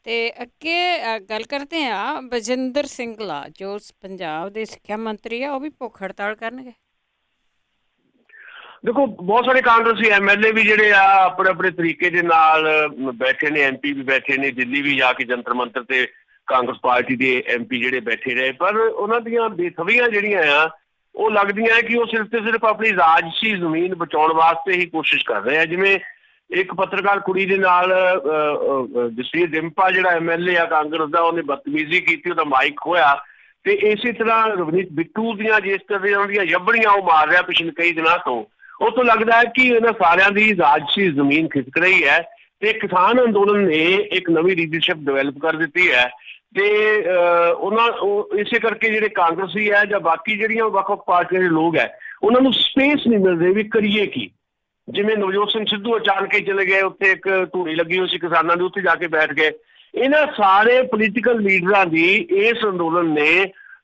ਤੇ ਅੱਗੇ ਗੱਲ ਕਰਦੇ ਹਾਂ ਬਜਿੰਦਰ ਸਿੰਗਲਾ ਜੋ ਪੰਜਾਬ ਦੇ ਸਿੱਖਿਆ ਮੰਤਰੀ ਆ, ਉਹ ਵੀ ਭੁੱਖ ਹੜਤਾਲ ਕਰਨਗੇ। ਦੇਖੋ ਬਹੁਤ ਸਾਰੇ ਕਾਂਗਰਸੀ MLA ਵੀ ਜਿਹੜੇ ਆ ਆਪਣੇ ਆਪਣੇ ਤਰੀਕੇ ਦੇ ਨਾਲ ਬੈਠੇ ਨੇ, MP ਵੀ ਬੈਠੇ ਨੇ, ਦਿੱਲੀ ਵੀ ਜਾ ਕੇ ਜੰਤਰ ਮੰਤਰ ਤੇ ਕਾਂਗਰਸ ਪਾਰਟੀ ਦੇ MP ਜਿਹੜੇ ਬੈਠੇ ਰਹੇ, ਪਰ ਉਹਨਾਂ ਦੀਆਂ ਬੇਥਵੀਆਂ ਜਿਹੜੀਆਂ ਆ ਉਹ ਲੱਗਦੀਆਂ ਕਿ ਉਹ ਸਿਰਫ ਤੇ ਸਿਰਫ ਆਪਣੀ ਰਾਜਸੀ ਜ਼ਮੀਨ ਬਚਾਉਣ ਵਾਸਤੇ ਹੀ ਕੋਸ਼ਿਸ਼ ਕਰ ਰਹੇ ਆ। ਜਿਵੇਂ ਇੱਕ ਪੱਤਰਕਾਰ ਕੁੜੀ ਦੇ ਨਾਲ ਜਸਵੀਰ ਡਿੰਪਾ ਜਿਹੜਾ MLA ਆ ਕਾਂਗਰਸ ਦਾ, ਉਹਨੇ ਬਦਤਮੀਜ਼ੀ ਕੀਤੀ, ਉਹਦਾ ਮਾਈਕ ਖੋਇਆ ਤੇ ਇਸੇ ਤਰ੍ਹਾਂ ਰਵਨੀਤ ਬਿੱਟੂ ਦੀਆਂ ਜਿਸ ਤਰ੍ਹਾਂ ਦੀਆਂ ਜੱਬੜੀਆਂ ਉਹ ਮਾਰ ਰਿਹਾ ਪਿਛਲੇ ਕਈ ਦਿਨਾਂ ਤੋਂ, ਉਹ ਤੋਂ ਲੱਗਦਾ ਹੈ ਕਿ ਇਹਨਾਂ ਸਾਰਿਆਂ ਦੀ ਰਾਜਸੀ ਜ਼ਮੀਨ ਖਿਸਕ ਰਹੀ ਹੈ ਤੇ ਕਿਸਾਨ ਅੰਦੋਲਨ ਨੇ ਇੱਕ ਨਵੀਂ ਲੀਡਰਸ਼ਿਪ ਡਿਵੈਲਪ ਕਰ ਦਿੱਤੀ ਹੈ ਤੇ ਇਸੇ ਕਰਕੇ ਜਿਹੜੇ ਕਾਂਗਰਸੀ ਹੈ ਜਾਂ ਬਾਕੀ ਜਿਹੜੀਆਂ ਵੱਖ-ਵੱਖ ਪਾਰਟੀਆਂ ਦੇ ਲੋਕ ਹੈ ਉਹਨਾਂ ਨੂੰ ਸਪੇਸ ਨਹੀਂ ਮਿਲ ਰਹੀ ਵੀ ਕਰੀਏ ਕੀ। ਜਿਵੇਂ ਨਵਜੋਤ ਸਿੰਘ ਸਿੱਧੂ ਅਚਾਨਕ ਹੀ ਚਲੇ ਗਏ, ਉੱਥੇ ਇੱਕ ਧੂਣੀ ਲੱਗੀ ਹੋਈ ਸੀ ਕਿਸਾਨਾਂ ਦੀ, ਉੱਥੇ ਜਾ ਕੇ ਬੈਠ ਗਏ। ਇਹਨਾਂ ਸਾਰੇ ਪੋਲੀਟੀਕਲ ਲੀਡਰਾਂ ਦੀ ਇਸ ਅੰਦੋਲਨ ਨੇ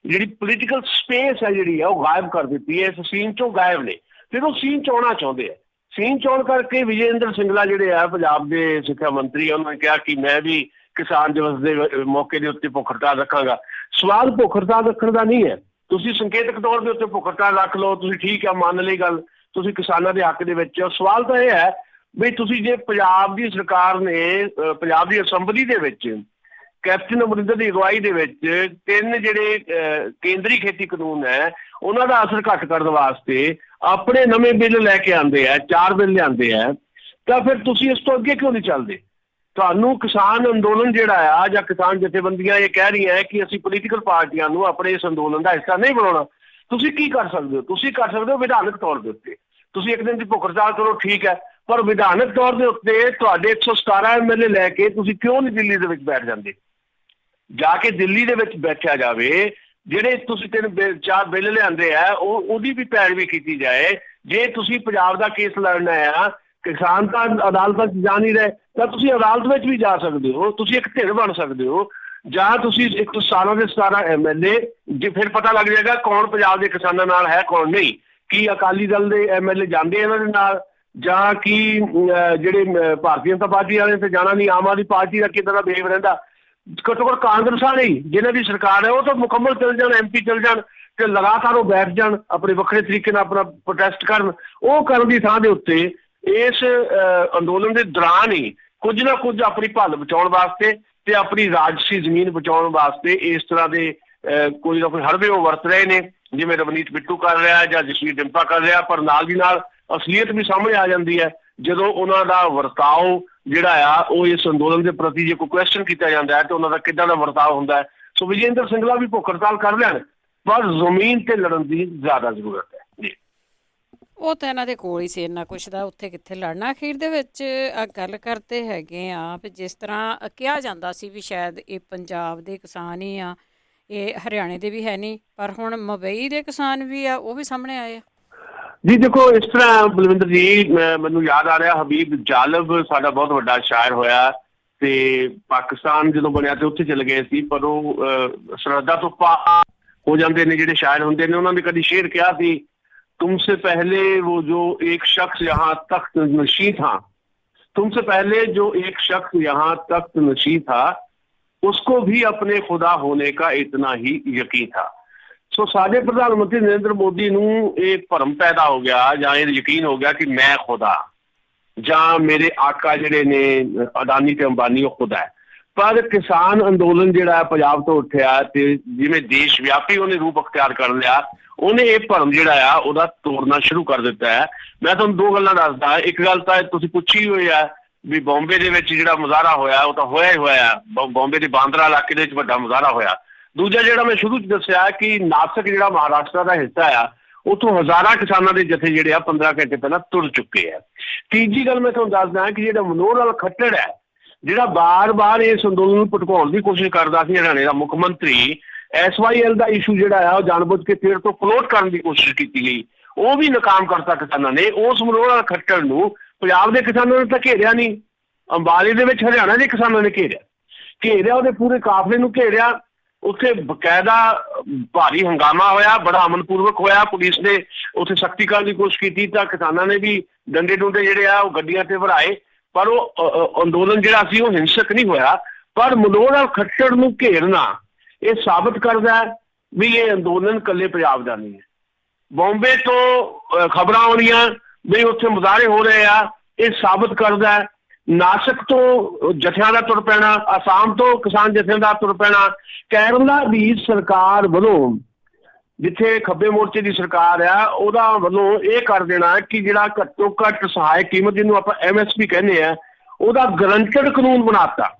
ਜਿਹੜੀ ਪੋਲੀਟੀਕਲ ਸਪੇਸ ਹੈ ਜਿਹੜੀ ਆ ਉਹ ਗਾਇਬ ਕਰ ਦਿੱਤੀ ਹੈ, ਇਸ ਸੀਨ ਚੋਂ ਗਾਇਬ ਨੇ। ਫਿਰ ਉਹ ਸੀਨ ਚ ਆਉਣਾ ਚਾਹੁੰਦੇ ਆ। ਸੀਨ ਚ ਆਉਣ ਕਰਕੇ ਵਿਜੇਂਦਰ ਸਿੰਗਲਾ ਜਿਹੜੇ ਆ ਪੰਜਾਬ ਦੇ ਸਿੱਖਿਆ ਮੰਤਰੀ, ਉਹਨਾਂ ਨੇ ਕਿਹਾ ਕਿ ਮੈਂ ਵੀ ਕਿਸਾਨ ਦਿਵਸ ਦੇ ਮੌਕੇ ਦੇ ਉੱਤੇ ਭੁੱਖ ਹੜਤਾਲ ਰੱਖਾਂਗਾ। ਸਵਾਲ ਭੁੱਖ ਹੜਤਾਲ ਰੱਖਣ ਦਾ ਨਹੀਂ ਹੈ, ਤੁਸੀਂ ਸੰਕੇਤਕ ਤੌਰ ਦੇ ਉੱਤੇ ਭੁੱਖ ਹੜਤਾਲ ਰੱਖ ਲਓ, ਤੁਸੀਂ ਠੀਕ ਆ ਮੰਨ ਲਈ ਗੱਲ, ਤੁਸੀਂ ਕਿਸਾਨਾਂ ਦੇ ਹੱਕ ਦੇ ਵਿੱਚ। ਸਵਾਲ ਤਾਂ ਇਹ ਹੈ ਵੀ ਤੁਸੀਂ ਜੇ ਪੰਜਾਬ ਦੀ ਸਰਕਾਰ ਨੇ ਪੰਜਾਬ ਦੀ ਅਸੈਂਬਲੀ ਦੇ ਵਿੱਚ ਕੈਪਟਨ ਅਮਰਿੰਦਰ ਦੀ ਅਗਵਾਈ ਦੇ ਵਿੱਚ 3 ਜਿਹੜੇ ਕੇਂਦਰੀ ਖੇਤੀ ਕਾਨੂੰਨ ਹੈ ਉਹਨਾਂ ਦਾ ਅਸਰ ਘੱਟ ਕਰਨ ਵਾਸਤੇ ਆਪਣੇ ਨਵੇਂ ਬਿੱਲ ਲੈ ਕੇ ਆਉਂਦੇ ਆ, 4 ਬਿੱਲ ਲਿਆਂਦੇ ਆ, ਤਾਂ ਫਿਰ ਤੁਸੀਂ ਇਸ ਤੋਂ ਅੱਗੇ ਕਿਉਂ ਨਹੀਂ ਚੱਲਦੇ? ਤੁਹਾਨੂੰ ਕਿਸਾਨ ਅੰਦੋਲਨ ਜਿਹੜਾ ਆ ਜਾਂ ਕਿਸਾਨ ਜਥੇਬੰਦੀਆਂ ਇਹ ਕਹਿ ਰਹੀਆਂ ਕਿ ਅਸੀਂ ਪੋਲੀਟੀਕਲ ਪਾਰਟੀਆਂ ਨੂੰ ਆਪਣੇ ਇਸ ਅੰਦੋਲਨ ਦਾ ਹਿੱਸਾ ਨਹੀਂ ਬਣਾਉਣਾ। ਤੁਸੀਂ ਕੀ ਕਰ ਸਕਦੇ ਹੋ? ਤੁਸੀਂ ਕਰ ਸਕਦੇ ਹੋ ਵਿਧਾਨਕ ਤੌਰ ਦੇ ਉੱਤੇ ਤੁਸੀਂ ਇੱਕ ਦਿਨ ਦੀ ਭੁੱਖ ਹੜਤਾਲ ਕਰੋ, ਠੀਕ ਹੈ, ਪਰ ਵਿਧਾਨਕ ਤੌਰ ਦੇ ਉੱਤੇ ਤੁਹਾਡੇ 117 MLA ਲੈ ਕੇ ਤੁਸੀਂ ਕਿਉਂ ਨਹੀਂ ਦਿੱਲੀ ਦੇ ਵਿੱਚ ਬੈਠ ਜਾਂਦੇ? ਜਾ ਕੇ ਦਿੱਲੀ ਦੇ ਵਿੱਚ ਬੈਠਿਆ ਜਾਵੇ, ਜਿਹੜੇ ਤੁਸੀਂ 3-4 ਬਿੱਲ ਲਿਆਂਦੇ ਆ ਉਹਦੀ ਵੀ ਪੈਰਵੀ ਕੀਤੀ ਜਾਏ। ਜੇ ਤੁਸੀਂ ਪੰਜਾਬ ਦਾ ਕੇਸ ਲੜਨਾ ਆ, ਕਿਸਾਨ ਤਾਂ ਅਦਾਲਤਾਂ 'ਚ ਜਾ ਨਹੀਂ ਰਹੇ, ਤਾਂ ਤੁਸੀਂ ਅਦਾਲਤ ਵਿੱਚ ਵੀ ਜਾ ਸਕਦੇ ਹੋ, ਤੁਸੀਂ ਇੱਕ ਧਿਰ ਬਣ ਸਕਦੇ ਹੋ, ਜਾਂ ਤੁਸੀਂ 117 ਦੇ 17 MLA, ਜੇ ਫਿਰ ਪਤਾ ਲੱਗ ਜਾਏਗਾ ਕੌਣ ਪੰਜਾਬ ਦੇ ਕਿਸਾਨਾਂ ਨਾਲ ਹੈ ਕੌਣ ਨਹੀਂ। ਕੀ ਅਕਾਲੀ ਦਲ ਦੇ MLA ਜਾਂਦੇ ਇਹਨਾਂ ਦੇ ਨਾਲ, ਜਾਂ ਕੀ ਜਿਹੜੇ ਭਾਰਤੀ ਜਨਤਾ ਪਾਰਟੀ ਵਾਲੇ ਤੇ ਜਾਣਾ ਨਹੀਂ, ਆਮ ਆਦਮੀ ਪਾਰਟੀ ਦਾ ਕਿੱਦਾਂ ਦਾ ਬਿਹੇਵ ਰਹਿੰਦਾ। ਘੱਟੋ ਘੱਟ ਕਾਂਗਰਸ ਵਾਲੇ ਜਿਹਨਾਂ ਦੀ ਸਰਕਾਰ ਹੈ ਉਹ ਤਾਂ ਮੁਕੰਮਲ ਚੱਲ ਜਾਣ, MP ਚੱਲ ਜਾਣ ਤੇ ਲਗਾਤਾਰ ਉਹ ਬੈਠ ਜਾਣ, ਆਪਣੇ ਵੱਖਰੇ ਤਰੀਕੇ ਨਾਲ ਆਪਣਾ ਪ੍ਰੋਟੈਸਟ ਕਰਨ। ਉਹ ਕਰਨ ਦੀ ਥਾਂ ਦੇ ਉੱਤੇ ਇਸ ਅੰਦੋਲਨ ਦੇ ਦੌਰਾਨ ਹੀ ਕੁਝ ਨਾ ਕੁਝ ਆਪਣੀ ਭੱਲ ਬਚਾਉਣ ਵਾਸਤੇ ਤੇ ਆਪਣੀ ਰਾਜਸੀ ਜ਼ਮੀਨ ਬਚਾਉਣ ਵਾਸਤੇ ਇਸ ਤਰ੍ਹਾਂ ਦੇ ਕੋਈ ਨਾ ਕੋਈ ਹਰਬੇ ਉਹ ਵਰਤ ਰਹੇ ਨੇ, ਜਿਵੇਂ ਰਵਨੀਤ ਬਿੱਟੂ ਕਰ ਰਿਹਾ ਜਾਂ ਜਸਵੀਰ ਡਿੰਪਾ ਕਰ ਰਿਹਾ। ਪਰ ਨਾਲ ਦੀ ਨਾਲ ਅਸਲੀਅਤ ਵੀ ਸਾਹਮਣੇ ਆ ਜਾਂਦੀ ਹੈ ਜਦੋਂ ਉਹਨਾਂ ਦਾ ਵਰਤਾਓ ਜਿਹੜਾ ਆ ਉਹ ਇਸ ਅੰਦੋਲਨ ਦੇ ਪ੍ਰਤੀ ਜੇ ਕੋਈ ਕੁਐਸਚਨ ਕੀਤਾ ਜਾਂਦਾ ਹੈ ਤੇ ਉਹਨਾਂ ਦਾ ਕਿੱਦਾਂ ਦਾ ਵਰਤਾਓ ਹੁੰਦਾ ਹੈ। ਸੋ ਵਿਜੇਂਦਰ ਸਿੰਗਲਾ ਵੀ ਭੁੱਖ ਹੜਤਾਲ ਕਰ ਲੈਣ, ਪਰ ਜ਼ਮੀਨ ਤੇ ਲੜਨ ਦੀ ਜ਼ਿਆਦਾ ਜ਼ਰੂਰਤ ਹੈ। ਜੀ ਉਹ ਤਾਂ ਇਹਨਾਂ ਦੇ ਕੋਲ ਹੀ ਸੀ ਇੰਨਾ ਕੁਛ ਦਾ, ਉੱਥੇ ਕਿੱਥੇ ਲੜਨਾ। ਅਖੀਰ ਦੇ ਵਿੱਚ ਗੱਲ ਕਰਦੇ ਹੈਗੇ ਆ ਵੀ ਜਿਸ ਤਰ੍ਹਾਂ ਕਿਹਾ ਜਾਂਦਾ ਸੀ ਵੀ ਸ਼ਾਇਦ ਇਹ ਪੰਜਾਬ ਦੇ ਕਿਸਾਨ ਹੀ ਆ, ਇਹ ਹਰਿਆਣੇ ਦੇ ਵੀ ਹੈ ਨਹੀਂ, ਪਰ ਹੁਣ ਮੁੰਬਈ ਦੇ ਕਿਸਾਨ ਵੀ ਆ, ਉਹ ਵੀ ਸਾਹਮਣੇ ਆਏ ਆ। ਜੀ ਦੇਖੋ, ਇਸ ਤਰ੍ਹਾਂ ਬਲਵਿੰਦਰ ਜੀ, ਮੈਨੂੰ ਯਾਦ ਆ ਰਿਹਾ ਹਬੀਬ ਜਾਲਬ ਸਾਡਾ ਬਹੁਤ ਵੱਡਾ ਸ਼ਾਇਰ ਹੋਇਆ, ਤੇ ਪਾਕਿਸਤਾਨ ਜਦੋਂ ਬਣਿਆ ਤੇ ਉੱਥੇ ਚਲੇ ਗਏ ਸੀ, ਪਰ ਉਹ ਸਰਹੱਦਾਂ ਤੋਂ ਪਾਰ ਹੋ ਜਾਂਦੇ ਨੇ ਜਿਹੜੇ ਸ਼ਾਇਰ ਹੁੰਦੇ ਨੇ। ਉਹਨਾਂ ਨੇ ਕਦੀ ਸ਼ੇਰ ਕਿਹਾ ਸੀ, तुमसे पहले वो जो एक शख्स यहाँ तख्त नशी था, तुमसे पहले जो एक शख्स यहाँ तख्त नशी था, उसको भी अपने खुदा होने का इतना ही यकीन था। सो साडे प्रधानमंत्री नरेंद्र मोदी नूं एक भरम पैदा हो गया जां ये यकीन हो गया कि मैं खुदा, जां मेरे आका जिहड़े ने अडानी ते अंबानी वो खुदा है। पर किसान अंदोलन जिहड़ा पंजाब तो उठिया ते जिवें देश व्यापी उहने रूप अख्तियार कर लिया, ਉਹਨੇ ਇਹ ਭਰਮ ਜਿਹੜਾ ਆ ਉਹਦਾ ਤੋੜਨਾ ਸ਼ੁਰੂ ਕਰ ਦਿੱਤਾ ਹੈ। ਮੈਂ ਤੁਹਾਨੂੰ ਦੋ ਗੱਲਾਂ ਦੱਸਦਾ। ਇੱਕ ਗੱਲ ਤਾਂ ਤੁਸੀਂ ਪੁੱਛੀ ਹੋਈ ਆ ਵੀ ਬੰਬੇ ਦੇ ਵਿੱਚ ਜਿਹੜਾ ਮੁਜ਼ਾਹਰਾ ਹੋਇਆ ਉਹ ਤਾਂ ਹੋਇਆ ਹੀ ਹੋਇਆ, ਬੰਬੇ ਦੇ ਬਾਂਦਰਾ ਇਲਾਕੇ ਦੇ ਵਿੱਚ ਵੱਡਾ ਮੁਜ਼ਾਹਰਾ ਹੋਇਆ। ਦੂਜਾ ਜਿਹੜਾ ਮੈਂ ਸ਼ੁਰੂ 'ਚ ਦੱਸਿਆ ਕਿ ਨਾਸਿਕ ਜਿਹੜਾ ਮਹਾਰਾਸ਼ਟਰ ਦਾ ਹਿੱਸਾ ਆ, ਉੱਥੋਂ ਹਜ਼ਾਰਾਂ ਕਿਸਾਨਾਂ ਦੇ ਜਥੇ ਜਿਹੜੇ ਆ 15 ਘੰਟੇ ਪਹਿਲਾਂ ਤੁਰ ਚੁੱਕੇ ਆ। ਤੀਜੀ ਗੱਲ ਮੈਂ ਤੁਹਾਨੂੰ ਦੱਸਦਾ ਕਿ ਜਿਹੜਾ ਮਨੋਹਰ ਲਾਲ ਖੱਟੜ ਹੈ, ਜਿਹੜਾ ਬਾਰ-ਬਾਰ ਇਸ ਅੰਦੋਲਨ ਨੂੰ ਭਟਕਾਉਣ ਦੀ ਕੋਸ਼ਿਸ਼ ਕਰਦਾ ਸੀ, ਹਰਿਆਣੇ ਦਾ ਮੁੱਖ ਮੰਤਰੀ, SYL ਦਾ ਇਸ਼ੂ ਜਿਹੜਾ ਆ ਉਹ ਜਾਣਬੁੱਝ ਕੇ ਫਿਰ ਤੋਂ ਫਲੋਟ ਕਰਨ ਦੀ ਕੋਸ਼ਿਸ਼ ਕੀਤੀ ਗਈ, ਉਹ ਵੀ ਨਾਕਾਮ ਕਰਤਾ ਕਿਸਾਨਾਂ ਨੇ। ਉਸ ਮਨੋਹਰ ਲਾਲ ਖੱਟੜ ਨੂੰ ਪੰਜਾਬ ਦੇ ਕਿਸਾਨਾਂ ਨੇ ਤਾਂ ਘੇਰਿਆ ਨਹੀਂ, ਅੰਬਾਲੇ ਦੇ ਵਿੱਚ ਹਰਿਆਣਾ ਦੇ ਕਿਸਾਨਾਂ ਨੇ ਘੇਰਿਆ, ਉਹਦੇ ਪੂਰੇ ਕਾਫਲੇ ਨੂੰ ਘੇਰਿਆ। ਉੱਥੇ ਬਕਾਇਦਾ ਭਾਰੀ ਹੰਗਾਮਾ ਹੋਇਆ, ਬੜਾ ਅਮਨਪੂਰਵਕ ਹੋਇਆ। ਪੁਲਿਸ ਨੇ ਉੱਥੇ ਸਖਤੀ ਕਰਨ ਦੀ ਕੋਸ਼ਿਸ਼ ਕੀਤੀ ਤਾਂ ਕਿਸਾਨਾਂ ਨੇ ਵੀ ਡੰਡੇ ਡੁੰਡੇ ਜਿਹੜੇ ਆ ਉਹ ਗੱਡੀਆਂ ਤੇ ਭਰਾਏ, ਪਰ ਉਹ ਅੰਦੋਲਨ ਜਿਹੜਾ ਸੀ ਉਹ ਹਿੰਸਕ ਨਹੀਂ ਹੋਇਆ। ਪਰ ਮਨੋਹਰ ਲਾਲ ਖੱਟੜ ਨੂੰ ਘੇਰਨਾ ਇਹ ਸਾਬਤ ਕਰਦਾ ਵੀ ਇਹ ਅੰਦੋਲਨ ਇਕੱਲੇ ਪੰਜਾਬ ਦਾ ਨਹੀਂ ਹੈ। ਬੰਬੇ ਤੋਂ ਖਬਰਾਂ ਆਉਣੀਆਂ ਵੀ ਉੱਥੇ ਮੁਜ਼ਾਹਰੇ ਹੋ ਰਹੇ ਆ, ਇਹ ਸਾਬਤ ਕਰਦਾ। ਨਾਸਿਕ ਤੋਂ ਜਥਿਆਂ ਦਾ ਤੁਰ ਪੈਣਾ, ਆਸਾਮ ਤੋਂ ਕਿਸਾਨ ਜਥਿਆਂ ਦਾ ਤੁਰ ਪੈਣਾ, ਕੇਰਲਾ ਦੀ ਸਰਕਾਰ ਵੱਲੋਂ, ਜਿੱਥੇ ਖੱਬੇ ਮੋਰਚੇ ਦੀ ਸਰਕਾਰ ਆ, ਉਹਦਾ ਵੱਲੋਂ ਇਹ ਕਰ ਦੇਣਾ ਕਿ ਜਿਹੜਾ ਘੱਟੋ ਘੱਟ ਸਹਾਇਕ ਕੀਮਤ, ਜਿਹਨੂੰ ਆਪਾਂ MSP ਕਹਿੰਦੇ ਆ, ਉਹਦਾ ਗਰੰਟਡ ਕਾਨੂੰਨ ਬਣਾਤਾ।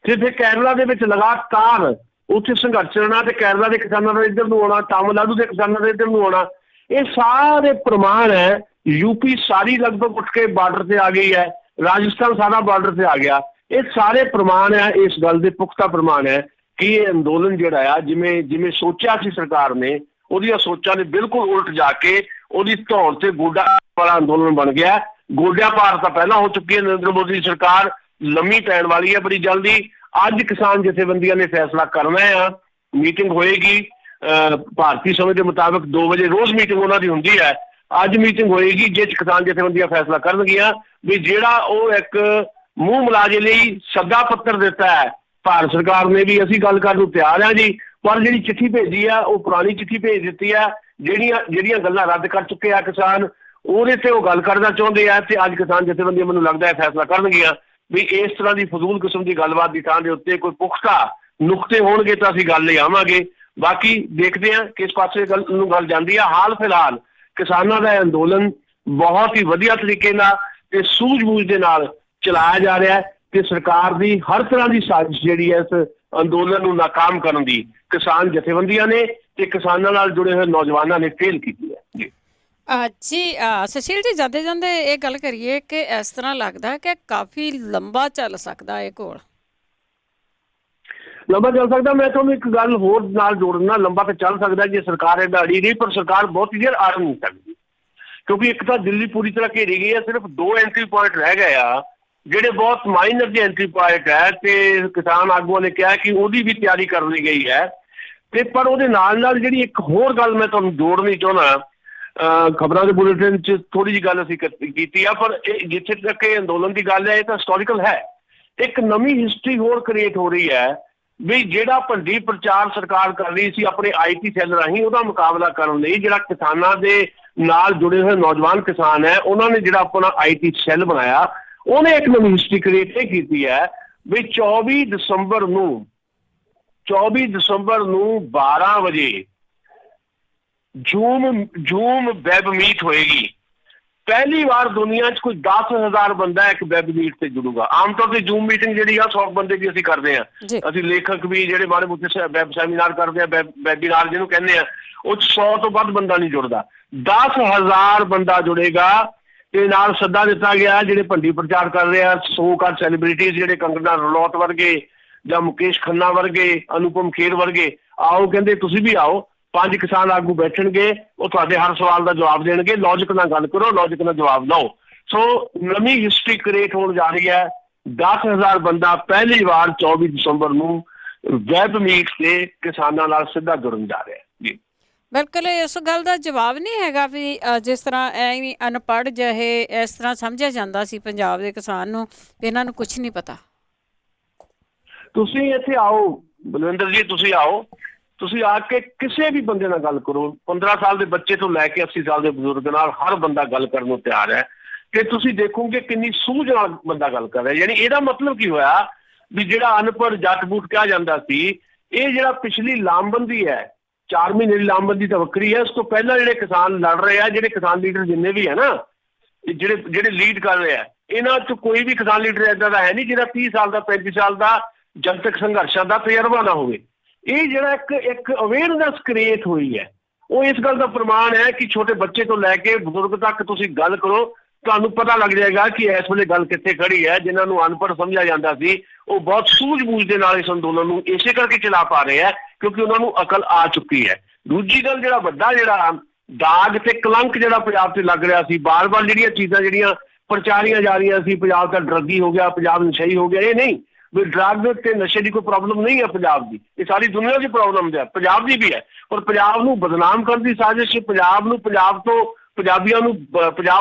ਜਿੱਥੇ ਕੇਰਲਾ ਦੇ ਵਿੱਚ ਲਗਾਤਾਰ ਉੱਥੇ ਸੰਘਰਸ਼ ਚੱਲਣਾ ਤੇ ਕੇਰਲਾ ਦੇ ਕਿਸਾਨਾਂ ਦਾ ਇੱਧਰ ਨੂੰ ਆਉਣਾ, ਤਾਮਿਲਨਾਡੂ ਦੇ ਕਿਸਾਨਾਂ ਦਾ ਇੱਧਰ ਨੂੰ ਆਉਣਾ, ਇਹ ਸਾਰੇ ਪ੍ਰਮਾਣ ਹੈ। UP ਸਾਰੀ ਲਗਭਗ ਉੱਠ ਕੇ ਬਾਰਡਰ ਤੇ ਆ ਗਈ ਹੈ, ਰਾਜਸਥਾਨ ਸਾਰਾ ਬਾਰਡਰ ਤੇ ਆ ਗਿਆ। ਇਹ ਸਾਰੇ ਪ੍ਰਮਾਣ ਹੈ, ਇਸ ਗੱਲ ਦੇ ਪੁਖਤਾ ਪ੍ਰਮਾਣ ਹੈ ਕਿ ਇਹ ਅੰਦੋਲਨ ਜਿਹੜਾ ਆ ਜਿਵੇਂ ਸੋਚਿਆ ਸੀ ਸਰਕਾਰ ਨੇ, ਉਹਦੀਆਂ ਸੋਚਾਂ ਨੇ ਬਿਲਕੁਲ ਉਲਟ ਜਾ ਕੇ ਉਹਦੀ ਧੌਣ ਤੇ ਗੋਡਾ ਵਾਲਾ ਅੰਦੋਲਨ ਬਣ ਗਿਆ। ਗੋਡਿਆਂ ਪਾਰ ਤਾਂ ਪਹਿਲਾਂ ਹੋ ਚੁੱਕੀ ਹੈ, ਨਰਿੰਦਰ ਮੋਦੀ ਦੀ ਸਰਕਾਰ ਲੰਮੀ ਪੈਣ ਵਾਲੀ ਹੈ ਬੜੀ ਜਲਦੀ। ਅੱਜ ਕਿਸਾਨ ਜਥੇਬੰਦੀਆਂ ਨੇ ਫੈਸਲਾ ਕਰਨਾ ਆ, ਮੀਟਿੰਗ ਹੋਏਗੀ ਭਾਰਤੀ ਸਮੇਂ ਦੇ ਮੁਤਾਬਕ 2 ਵਜੇ, ਰੋਜ਼ ਮੀਟਿੰਗ ਉਹਨਾਂ ਦੀ ਹੁੰਦੀ ਹੈ। ਅੱਜ ਮੀਟਿੰਗ ਹੋਏਗੀ ਜਿਸ 'ਚ ਕਿਸਾਨ ਜਥੇਬੰਦੀਆਂ ਫੈਸਲਾ ਕਰਨਗੀਆਂ ਵੀ ਜਿਹੜਾ ਉਹ ਇੱਕ ਮੂੰਹ ਮੁਲਾਜ਼ੇ ਲਈ ਸੱਦਾ ਪੱਤਰ ਦਿੱਤਾ ਹੈ ਭਾਰਤ ਸਰਕਾਰ ਨੇ ਵੀ ਅਸੀਂ ਗੱਲ ਕਰਨ ਨੂੰ ਤਿਆਰ ਹਾਂ ਜੀ, ਪਰ ਜਿਹੜੀ ਚਿੱਠੀ ਭੇਜੀ ਆ ਉਹ ਪੁਰਾਣੀ ਚਿੱਠੀ ਭੇਜ ਦਿੱਤੀ ਆ। ਜਿਹੜੀਆਂ ਗੱਲਾਂ ਰੱਦ ਕਰ ਚੁੱਕੇ ਆ ਕਿਸਾਨ, ਉਹਦੇ ਤੇ ਉਹ ਗੱਲ ਕਰਨਾ ਚਾਹੁੰਦੇ ਆ। ਤੇ ਅੱਜ ਕਿਸਾਨ ਜਥੇਬੰਦੀਆਂ ਮੈਨੂੰ ਲੱਗਦਾ ਹੈ ਫੈਸਲਾ ਕਰਨਗੀਆਂ ਵੀ ਇਸ ਤਰ੍ਹਾਂ ਦੀ ਫਜ਼ੂਲ ਕਿਸਮ ਦੀ ਗੱਲਬਾਤ ਦੀ ਥਾਂ ਦੇ ਉੱਤੇ ਕੋਈ ਪੁਖਤਾ ਨੁਕਤੇ ਹੋਣਗੇ ਤਾਂ ਅਸੀਂ ਗੱਲ ਲਈ ਆਵਾਂਗੇ। ਬਾਕੀ ਦੇਖਦੇ ਹਾਂ ਕਿਸ ਪਾਸੇ ਗੱਲ ਜਾਂਦੀ ਆ। ਹਾਲ ਫਿਲਹਾਲ ਕਿਸਾਨਾਂ ਦਾ ਅੰਦੋਲਨ ਬਹੁਤ ਹੀ ਵਧੀਆ ਤਰੀਕੇ ਨਾਲ ਤੇ ਸੂਝ-ਬੂਝ ਦੇ ਨਾਲ ਚਲਾਇਆ ਜਾ ਰਿਹਾ ਹੈ ਤੇ ਸਰਕਾਰ ਦੀ ਹਰ ਤਰ੍ਹਾਂ ਦੀ ਸਾਜ਼ਿਸ਼ ਜਿਹੜੀ ਹੈ ਇਸ ਅੰਦੋਲਨ ਨੂੰ ਨਾਕਾਮ ਕਰਨ ਦੀ ਕਿਸਾਨ ਜਥੇਬੰਦੀਆਂ ਨੇ ਤੇ ਕਿਸਾਨਾਂ ਨਾਲ ਜੁੜੇ ਹੋਏ ਨੌਜਵਾਨਾਂ ਨੇ ਫੇਲ ਕੀਤੀ ਹੈ ਜੀ। ਸੁਸ਼ੀਲ ਜੀ, ਜਾਂਦੇ ਜਾਂਦੇ ਇਹ ਗੱਲ ਕਰੀਏ ਕਿ ਇਸ ਤਰ੍ਹਾਂ ਲੱਗਦਾ ਕਿ ਕਾਫੀ ਲੰਬਾ ਚੱਲ ਸਕਦਾ ਇਹ ਘੋਲ। ਲੰਬਾ ਚੱਲ ਸਕਦਾ। ਮੈਂ ਤੁਹਾਨੂੰ ਇੱਕ ਗੱਲ ਹੋਰ ਨਾਲ ਜੋੜਨਾ, ਲੰਬਾ ਤਾਂ ਚੱਲ ਸਕਦਾ ਜੇ ਸਰਕਾਰ ਇਹਦਾ ਅੜੀ ਰਹੀ, ਪਰ ਸਰਕਾਰ ਬਹੁਤ ਦੇਰ ਅੜ ਨਹੀਂ ਸਕਦੀ ਕਿਉਂਕਿ ਇੱਕ ਤਾਂ ਦਿੱਲੀ ਪੂਰੀ ਤਰ੍ਹਾਂ ਘੇਰੀ ਗਈ ਹੈ। ਸਿਰਫ 2 ਐਂਟਰੀ ਪੁਆਇੰਟ ਰਹਿ ਗਏ ਆ ਜਿਹੜੇ ਬਹੁਤ ਮਾਈਨਰ ਜਿਹੇ ਐਂਟਰੀ ਪੁਆਇੰਟ ਹੈ ਤੇ ਕਿਸਾਨ ਆਗੂਆਂ ਨੇ ਕਿਹਾ ਕਿ ਉਹਦੀ ਵੀ ਤਿਆਰੀ ਕਰ ਲਈ ਗਈ ਹੈ। ਤੇ ਪਰ ਉਹਦੇ ਨਾਲ ਜਿਹੜੀ ਇੱਕ ਹੋਰ ਗੱਲ ਮੈਂ ਤੁਹਾਨੂੰ ਜੋੜਨੀ ਚਾਹੁੰਦਾ, ਖਬਰਾਂ ਦੇ ਬੁਲੇਟਿਨ 'ਚ ਥੋੜੀ ਜਿਹੀ ਗੱਲ ਅਸੀਂ ਕੀਤੀ ਆ, ਪਰ ਜਿੱਥੇ ਤੱਕ ਇਹ ਅੰਦੋਲਨ ਦੀ ਗੱਲ ਹੈ ਇਹ ਤਾਂ ਹਿਸਟੋਰੀਕਲ ਹੈ। ਇੱਕ ਨਵੀਂ ਹਿਸਟਰੀ ਹੋਰ ਕ੍ਰੀਏਟ ਹੋ ਰਹੀ ਹੈ ਵੀ ਜਿਹੜਾ ਭੰਡੀ ਪ੍ਰਚਾਰ ਸਰਕਾਰ ਕਰ ਰਹੀ ਸੀ ਆਪਣੇ IT ਸੈੱਲ ਰਾਹੀਂ, ਉਹਦਾ ਮੁਕਾਬਲਾ ਕਰਨ ਲਈ ਜਿਹੜਾ ਕਿਸਾਨਾਂ ਦੇ ਨਾਲ ਜੁੜੇ ਹੋਏ ਨੌਜਵਾਨ ਕਿਸਾਨ ਹੈ ਉਹਨਾਂ ਨੇ ਜਿਹੜਾ ਆਪਣਾ IT ਸੈੱਲ ਬਣਾਇਆ, ਉਹਨੇ ਇੱਕ ਨਵੀਂ ਹਿਸਟਰੀ ਕ੍ਰੀਏਟ ਇਹ ਕੀਤੀ ਹੈ ਵੀ 24 ਦਸੰਬਰ ਨੂੰ 12 ਵਜੇ ਜ਼ੂਮ ਵੈਬ ਮੀਟ ਹੋਏਗੀ ਪਹਿਲੀ ਵਾਰ ਦੁਨੀਆ 'ਚ ਕੋਈ 10,000 ਬੰਦਾ ਇੱਕ ਵੈਬ ਮੀਟ ਤੇ ਜੁੜੂਗਾ। ਆਮ ਤੌਰ ਤੇ ਜ਼ੂਮ ਮੀਟਿੰਗ ਜਿਹੜੀ ਆ 100 ਬੰਦੇ ਦੀ ਅਸੀਂ ਕਰਦੇ ਆ, ਅਸੀਂ ਲੇਖਕ ਵੀ ਜਿਹੜੇ ਮਾੜੇ ਮੋਟੇ ਵੈਬ ਸੈਮੀਨਾਰ ਕਰਦੇ ਆ, ਵੈਬੀਨਾਰ ਜਿਹਨੂੰ ਕਹਿੰਦੇ ਆ, ਉਹ 'ਚ 100 ਤੋਂ ਵੱਧ ਬੰਦਾ ਨਹੀਂ ਜੁੜਦਾ। 10,000 ਬੰਦਾ ਜੁੜੇਗਾ ਤੇ ਨਾਲ ਸੱਦਾ ਦਿੱਤਾ ਗਿਆ ਜਿਹੜੇ ਭੰਡੀ ਪ੍ਰਚਾਰ ਕਰ ਰਹੇ ਆ, ਸੋ-ਕਾਲ ਸੈਲੀਬ੍ਰਿਟੀਜ਼ ਜਿਹੜੇ ਕੰਗਨਾ ਰਣੌਤ ਵਰਗੇ ਜਾਂ ਮੁਕੇਸ਼ ਖੰਨਾ ਵਰਗੇ, ਅਨੁਪਮ ਖੇਰ ਵਰਗੇ, ਆਓ ਕਹਿੰਦੇ ਤੁਸੀਂ ਵੀ ਆਓ। 5 ਕਿਸਾਨ ਆਗੂ ਬੈਠਣਗੇ, ਉਹ ਤੁਹਾਡੇ ਹਰ ਸਵਾਲ ਦਾ ਜਵਾਬ ਦੇਣਗੇ। ਲੌਜਿਕ ਨਾਲ ਗੱਲ ਕਰੋ, ਲੌਜਿਕ ਨਾਲ ਜਵਾਬ ਲਓ। ਸੋ ਨਵੀਂ ਹਿਸਟਰੀ ਕ੍ਰੀਏਟ ਹੋਣ ਜਾ ਰਹੀ ਹੈ। 10,000 ਬੰਦਾ ਪਹਿਲੀ ਵਾਰ 24 ਦਸੰਬਰ ਨੂੰ ਵੈਬ ਮੀਟ ਤੇ ਕਿਸਾਨਾਂ ਨਾਲ ਸਿੱਧਾ ਜੁੜਨ ਜਾ ਰਿਹਾ ਜੀ। ਬਿਲਕੁਲ ਇਸ ਗੱਲ ਦਾ ਜਵਾਬ ਨਹੀਂ ਹੈਗਾ ਵੀ ਜਿਸ ਤਰ੍ਹਾਂ ਐਵੇਂ ਅਨਪੜ੍ਹ ਜਿਹੇ ਇਸ ਤਰ੍ਹਾਂ ਸਮਝਿਆ ਜਾਂਦਾ ਸੀ ਪੰਜਾਬ ਦੇ ਕਿਸਾਨ ਨੂੰ ਵੀ ਇਹਨਾਂ ਨੂੰ ਕੁਛ ਨਹੀਂ ਪਤਾ। ਤੁਸੀਂ ਇੱਥੇ ਆਓ ਬਲਵਿੰਦਰ ਜੀ, ਤੁਸੀਂ ਆਓ, ਤੁਸੀਂ ਆ ਕੇ ਕਿਸੇ ਵੀ ਬੰਦੇ ਨਾਲ ਗੱਲ ਕਰੋ। 15 ਸਾਲ ਦੇ ਬੱਚੇ ਤੋਂ ਲੈ ਕੇ 80 ਸਾਲ ਦੇ ਬਜ਼ੁਰਗ ਨਾਲ ਹਰ ਬੰਦਾ ਗੱਲ ਕਰਨ ਨੂੰ ਤਿਆਰ ਹੈ ਕਿ ਤੁਸੀਂ ਦੇਖੋਗੇ ਕਿੰਨੀ ਸੂਝ ਨਾਲ ਬੰਦਾ ਗੱਲ ਕਰ ਰਿਹਾ। ਯਾਨੀ ਇਹਦਾ ਮਤਲਬ ਕੀ ਹੋਇਆ ਵੀ ਜਿਹੜਾ ਅਨਪੜ੍ਹ ਜੱਟ ਬੂਟ ਕਿਹਾ ਜਾਂਦਾ ਸੀ, ਇਹ ਜਿਹੜਾ ਪਿਛਲੀ ਲਾਮਬੰਦੀ ਹੈ, 4 ਮਹੀਨੇ ਦੀ ਲਾਮਬੰਦੀ ਤਾਂ ਵੱਖਰੀ ਹੈ, ਉਸ ਤੋਂ ਪਹਿਲਾਂ ਜਿਹੜੇ ਕਿਸਾਨ ਲੜ ਰਹੇ ਆ, ਜਿਹੜੇ ਕਿਸਾਨ ਲੀਡਰ ਜਿੰਨੇ ਵੀ ਹੈ ਨਾ, ਜਿਹੜੇ ਲੀਡ ਕਰ ਰਹੇ ਆ, ਇਹਨਾਂ 'ਚ ਕੋਈ ਵੀ ਕਿਸਾਨ ਲੀਡਰ ਇੱਦਾਂ ਦਾ ਹੈ ਨਹੀਂ ਜਿਹੜਾ 30 ਸਾਲ ਦਾ 35 ਸਾਲ ਦਾ ਜਨਤਕ ਸੰਘਰਸ਼ਾਂ ਦਾ ਤਜਰਬਾ ਨਾ ਹੋਵੇ। ਇਹ ਜਿਹੜਾ ਇੱਕ ਅਵੇਅਰਨੈਸ ਕ੍ਰੀਏਟ ਹੋਈ ਹੈ, ਉਹ ਇਸ ਗੱਲ ਦਾ ਪ੍ਰਮਾਣ ਹੈ ਕਿ ਛੋਟੇ ਬੱਚੇ ਤੋਂ ਲੈ ਕੇ ਬਜ਼ੁਰਗ ਤੱਕ ਤੁਸੀਂ ਗੱਲ ਕਰੋ, ਤੁਹਾਨੂੰ ਪਤਾ ਲੱਗ ਜਾਏਗਾ ਕਿ ਇਸ ਵੇਲੇ ਗੱਲ ਕਿੱਥੇ ਖੜੀ ਹੈ। ਜਿਨ੍ਹਾਂ ਨੂੰ ਅਨਪੜ੍ਹ ਸਮਝਿਆ ਜਾਂਦਾ ਸੀ, ਉਹ ਬਹੁਤ ਸੂਝ-ਬੂਝ ਦੇ ਨਾਲ ਇਸ ਅੰਦੋਲਨ ਨੂੰ ਇਸੇ ਕਰਕੇ ਚਲਾ ਪਾ ਰਹੇ ਆ ਕਿਉਂਕਿ ਉਹਨਾਂ ਨੂੰ ਅਕਲ ਆ ਚੁੱਕੀ ਹੈ। ਦੂਜੀ ਗੱਲ, ਜਿਹੜਾ ਵੱਡਾ ਜਿਹੜਾ ਦਾਗ ਤੇ ਕਲੰਕ ਜਿਹੜਾ ਪੰਜਾਬ ਤੇ ਲੱਗ ਰਿਹਾ ਸੀ, ਬਾਰ-ਬਾਰ ਜਿਹੜੀਆਂ ਚੀਜ਼ਾਂ ਜਿਹੜੀਆਂ ਪ੍ਰਚਾਰੀਆਂ ਜਾ ਰਹੀਆਂ ਸੀ, ਪੰਜਾਬ ਤਾਂ ਡਰੱਗੀ ਹੋ ਗਿਆ, ਪੰਜਾਬ ਨਸ਼ਈ ਹੋ ਗਿਆ, ਇਹ ਨਹੀਂ ਵੀ ਡਰੱਗ ਤੇ ਨਸ਼ੇ ਦੀ ਕੋਈ ਪ੍ਰੋਬਲਮ ਨਹੀਂ ਹੈ ਪੰਜਾਬ ਦੀ, ਇਹ ਸਾਰੀ ਦੁਨੀਆ ਦੀ ਪ੍ਰੋਬਲਮ ਹੈ, ਪੰਜਾਬ ਦੀ ਵੀ ਹੈ। ਔਰ ਪੰਜਾਬ ਨੂੰ ਬਦਨਾਮ ਕਰਨ ਦੀ ਸਾਜ਼ਿਸ਼, ਪੰਜਾਬ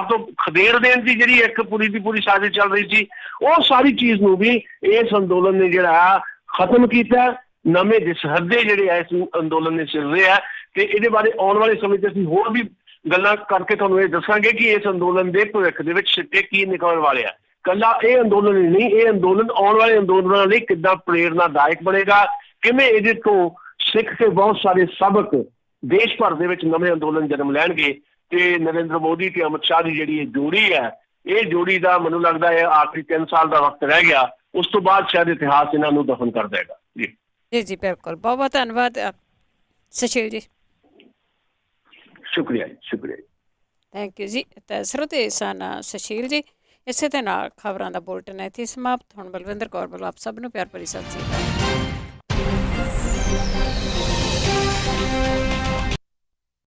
ਤੋਂ ਖਦੇੜ ਦੇਣ ਦੀ ਜਿਹੜੀ ਇੱਕ ਪੂਰੀ ਦੀ ਪੂਰੀ ਸਾਜ਼ਿਸ਼ ਚੱਲ ਰਹੀ ਸੀ, ਉਹ ਸਾਰੀ ਚੀਜ਼ ਨੂੰ ਵੀ ਇਸ ਅੰਦੋਲਨ ਨੇ ਜਿਹੜਾ ਖਤਮ ਕੀਤਾ। ਨਵੇਂ ਦਿਸਹੱਦੇ ਜਿਹੜੇ ਇਸ ਅੰਦੋਲਨ ਨੇ ਸਿਰਜੇ ਆ ਤੇ ਇਹਦੇ ਬਾਰੇ ਆਉਣ ਵਾਲੇ ਸਮੇਂ 'ਚ ਅਸੀਂ ਹੋਰ ਵੀ ਗੱਲਾਂ ਕਰਕੇ ਤੁਹਾਨੂੰ ਇਹ ਦੱਸਾਂਗੇ ਕਿ ਇਸ ਅੰਦੋਲਨ ਦੇ ਭਵਿੱਖ ਦੇ ਵਿੱਚ ਸਿੱਟੇ ਕੀ ਨਿਕਲਣ ਵਾਲੇ ਆ। ਕੱਲਾ ਇਹ ਅੰਦੋਲਨ ਹੀ ਨਹੀਂ, ਇਹ ਅੰਦੋਲਨ ਆਉਣ ਵਾਲੇ ਅੰਦੋਲਨਾਂ ਲਈ ਕਿੱਦਾਂ ਪ੍ਰੇਰਨਾਦਾਇਕ ਬਣੇਗਾ, ਕਿਵੇਂ ਇਹਦੇ ਤੋਂ ਸਿੱਖ ਕੇ ਬਹੁਤ ਸਾਰੇ ਸਬਕ ਦੇਸ਼ ਭਰ ਦੇ ਵਿੱਚ ਨਵੇਂ ਅੰਦੋਲਨ ਜਨਮ ਲੈਣਗੇ। ਤੇ ਨਰਿੰਦਰ ਮੋਦੀ ਤੇ ਅਮਿਤ ਸ਼ਾਹ ਦੀ ਜਿਹੜੀ ਇਹ ਜੋੜੀ ਹੈ, ਇਹ ਜੋੜੀ ਦਾ ਮੈਨੂੰ ਲੱਗਦਾ ਹੈ ਆਖਰੀ 3 ਸਾਲ ਦਾ ਵਕਤ ਰਹਿ ਗਿਆ, ਉਸ ਤੋਂ ਬਾਅਦ ਸ਼ਾਇਦ ਇਤਿਹਾਸ ਇਹਨਾਂ ਨੂੰ ਦਫਨ ਕਰ ਦੇਗਾ। ਜੀ ਜੀ ਜੀ ਬਿਲਕੁਲ, ਬਹੁਤ ਬਹੁਤ ਧੰਨਵਾਦ ਸੁਸ਼ੀਲ ਜੀ। ਸ਼ੁਕਰੀਆ ਜੀ, ਸ਼ੁਕਰੀਆ ਜੀ, ਥੈਂਕ ਯੂ ਜੀ। ਤਾਂ ਸਰੋਤੇ ਸਨ ਸੁਸ਼ੀਲ ਜੀ। ਇਸੇ ਦੇ ਨਾਲ ਖਬਰਾਂ ਦਾ ਬੁਲਟਨ ਇੱਥੇ ਸਮਾਪਤ। ਹੁਣ ਬਲਵਿੰਦਰ ਕੌਰ ਵੱਲੋਂ ਆਪ ਸਭ ਨੂੰ ਪਿਆਰ ਭਰੀ ਸਤਿ ਸ਼੍ਰੀ ਅਕਾਲ।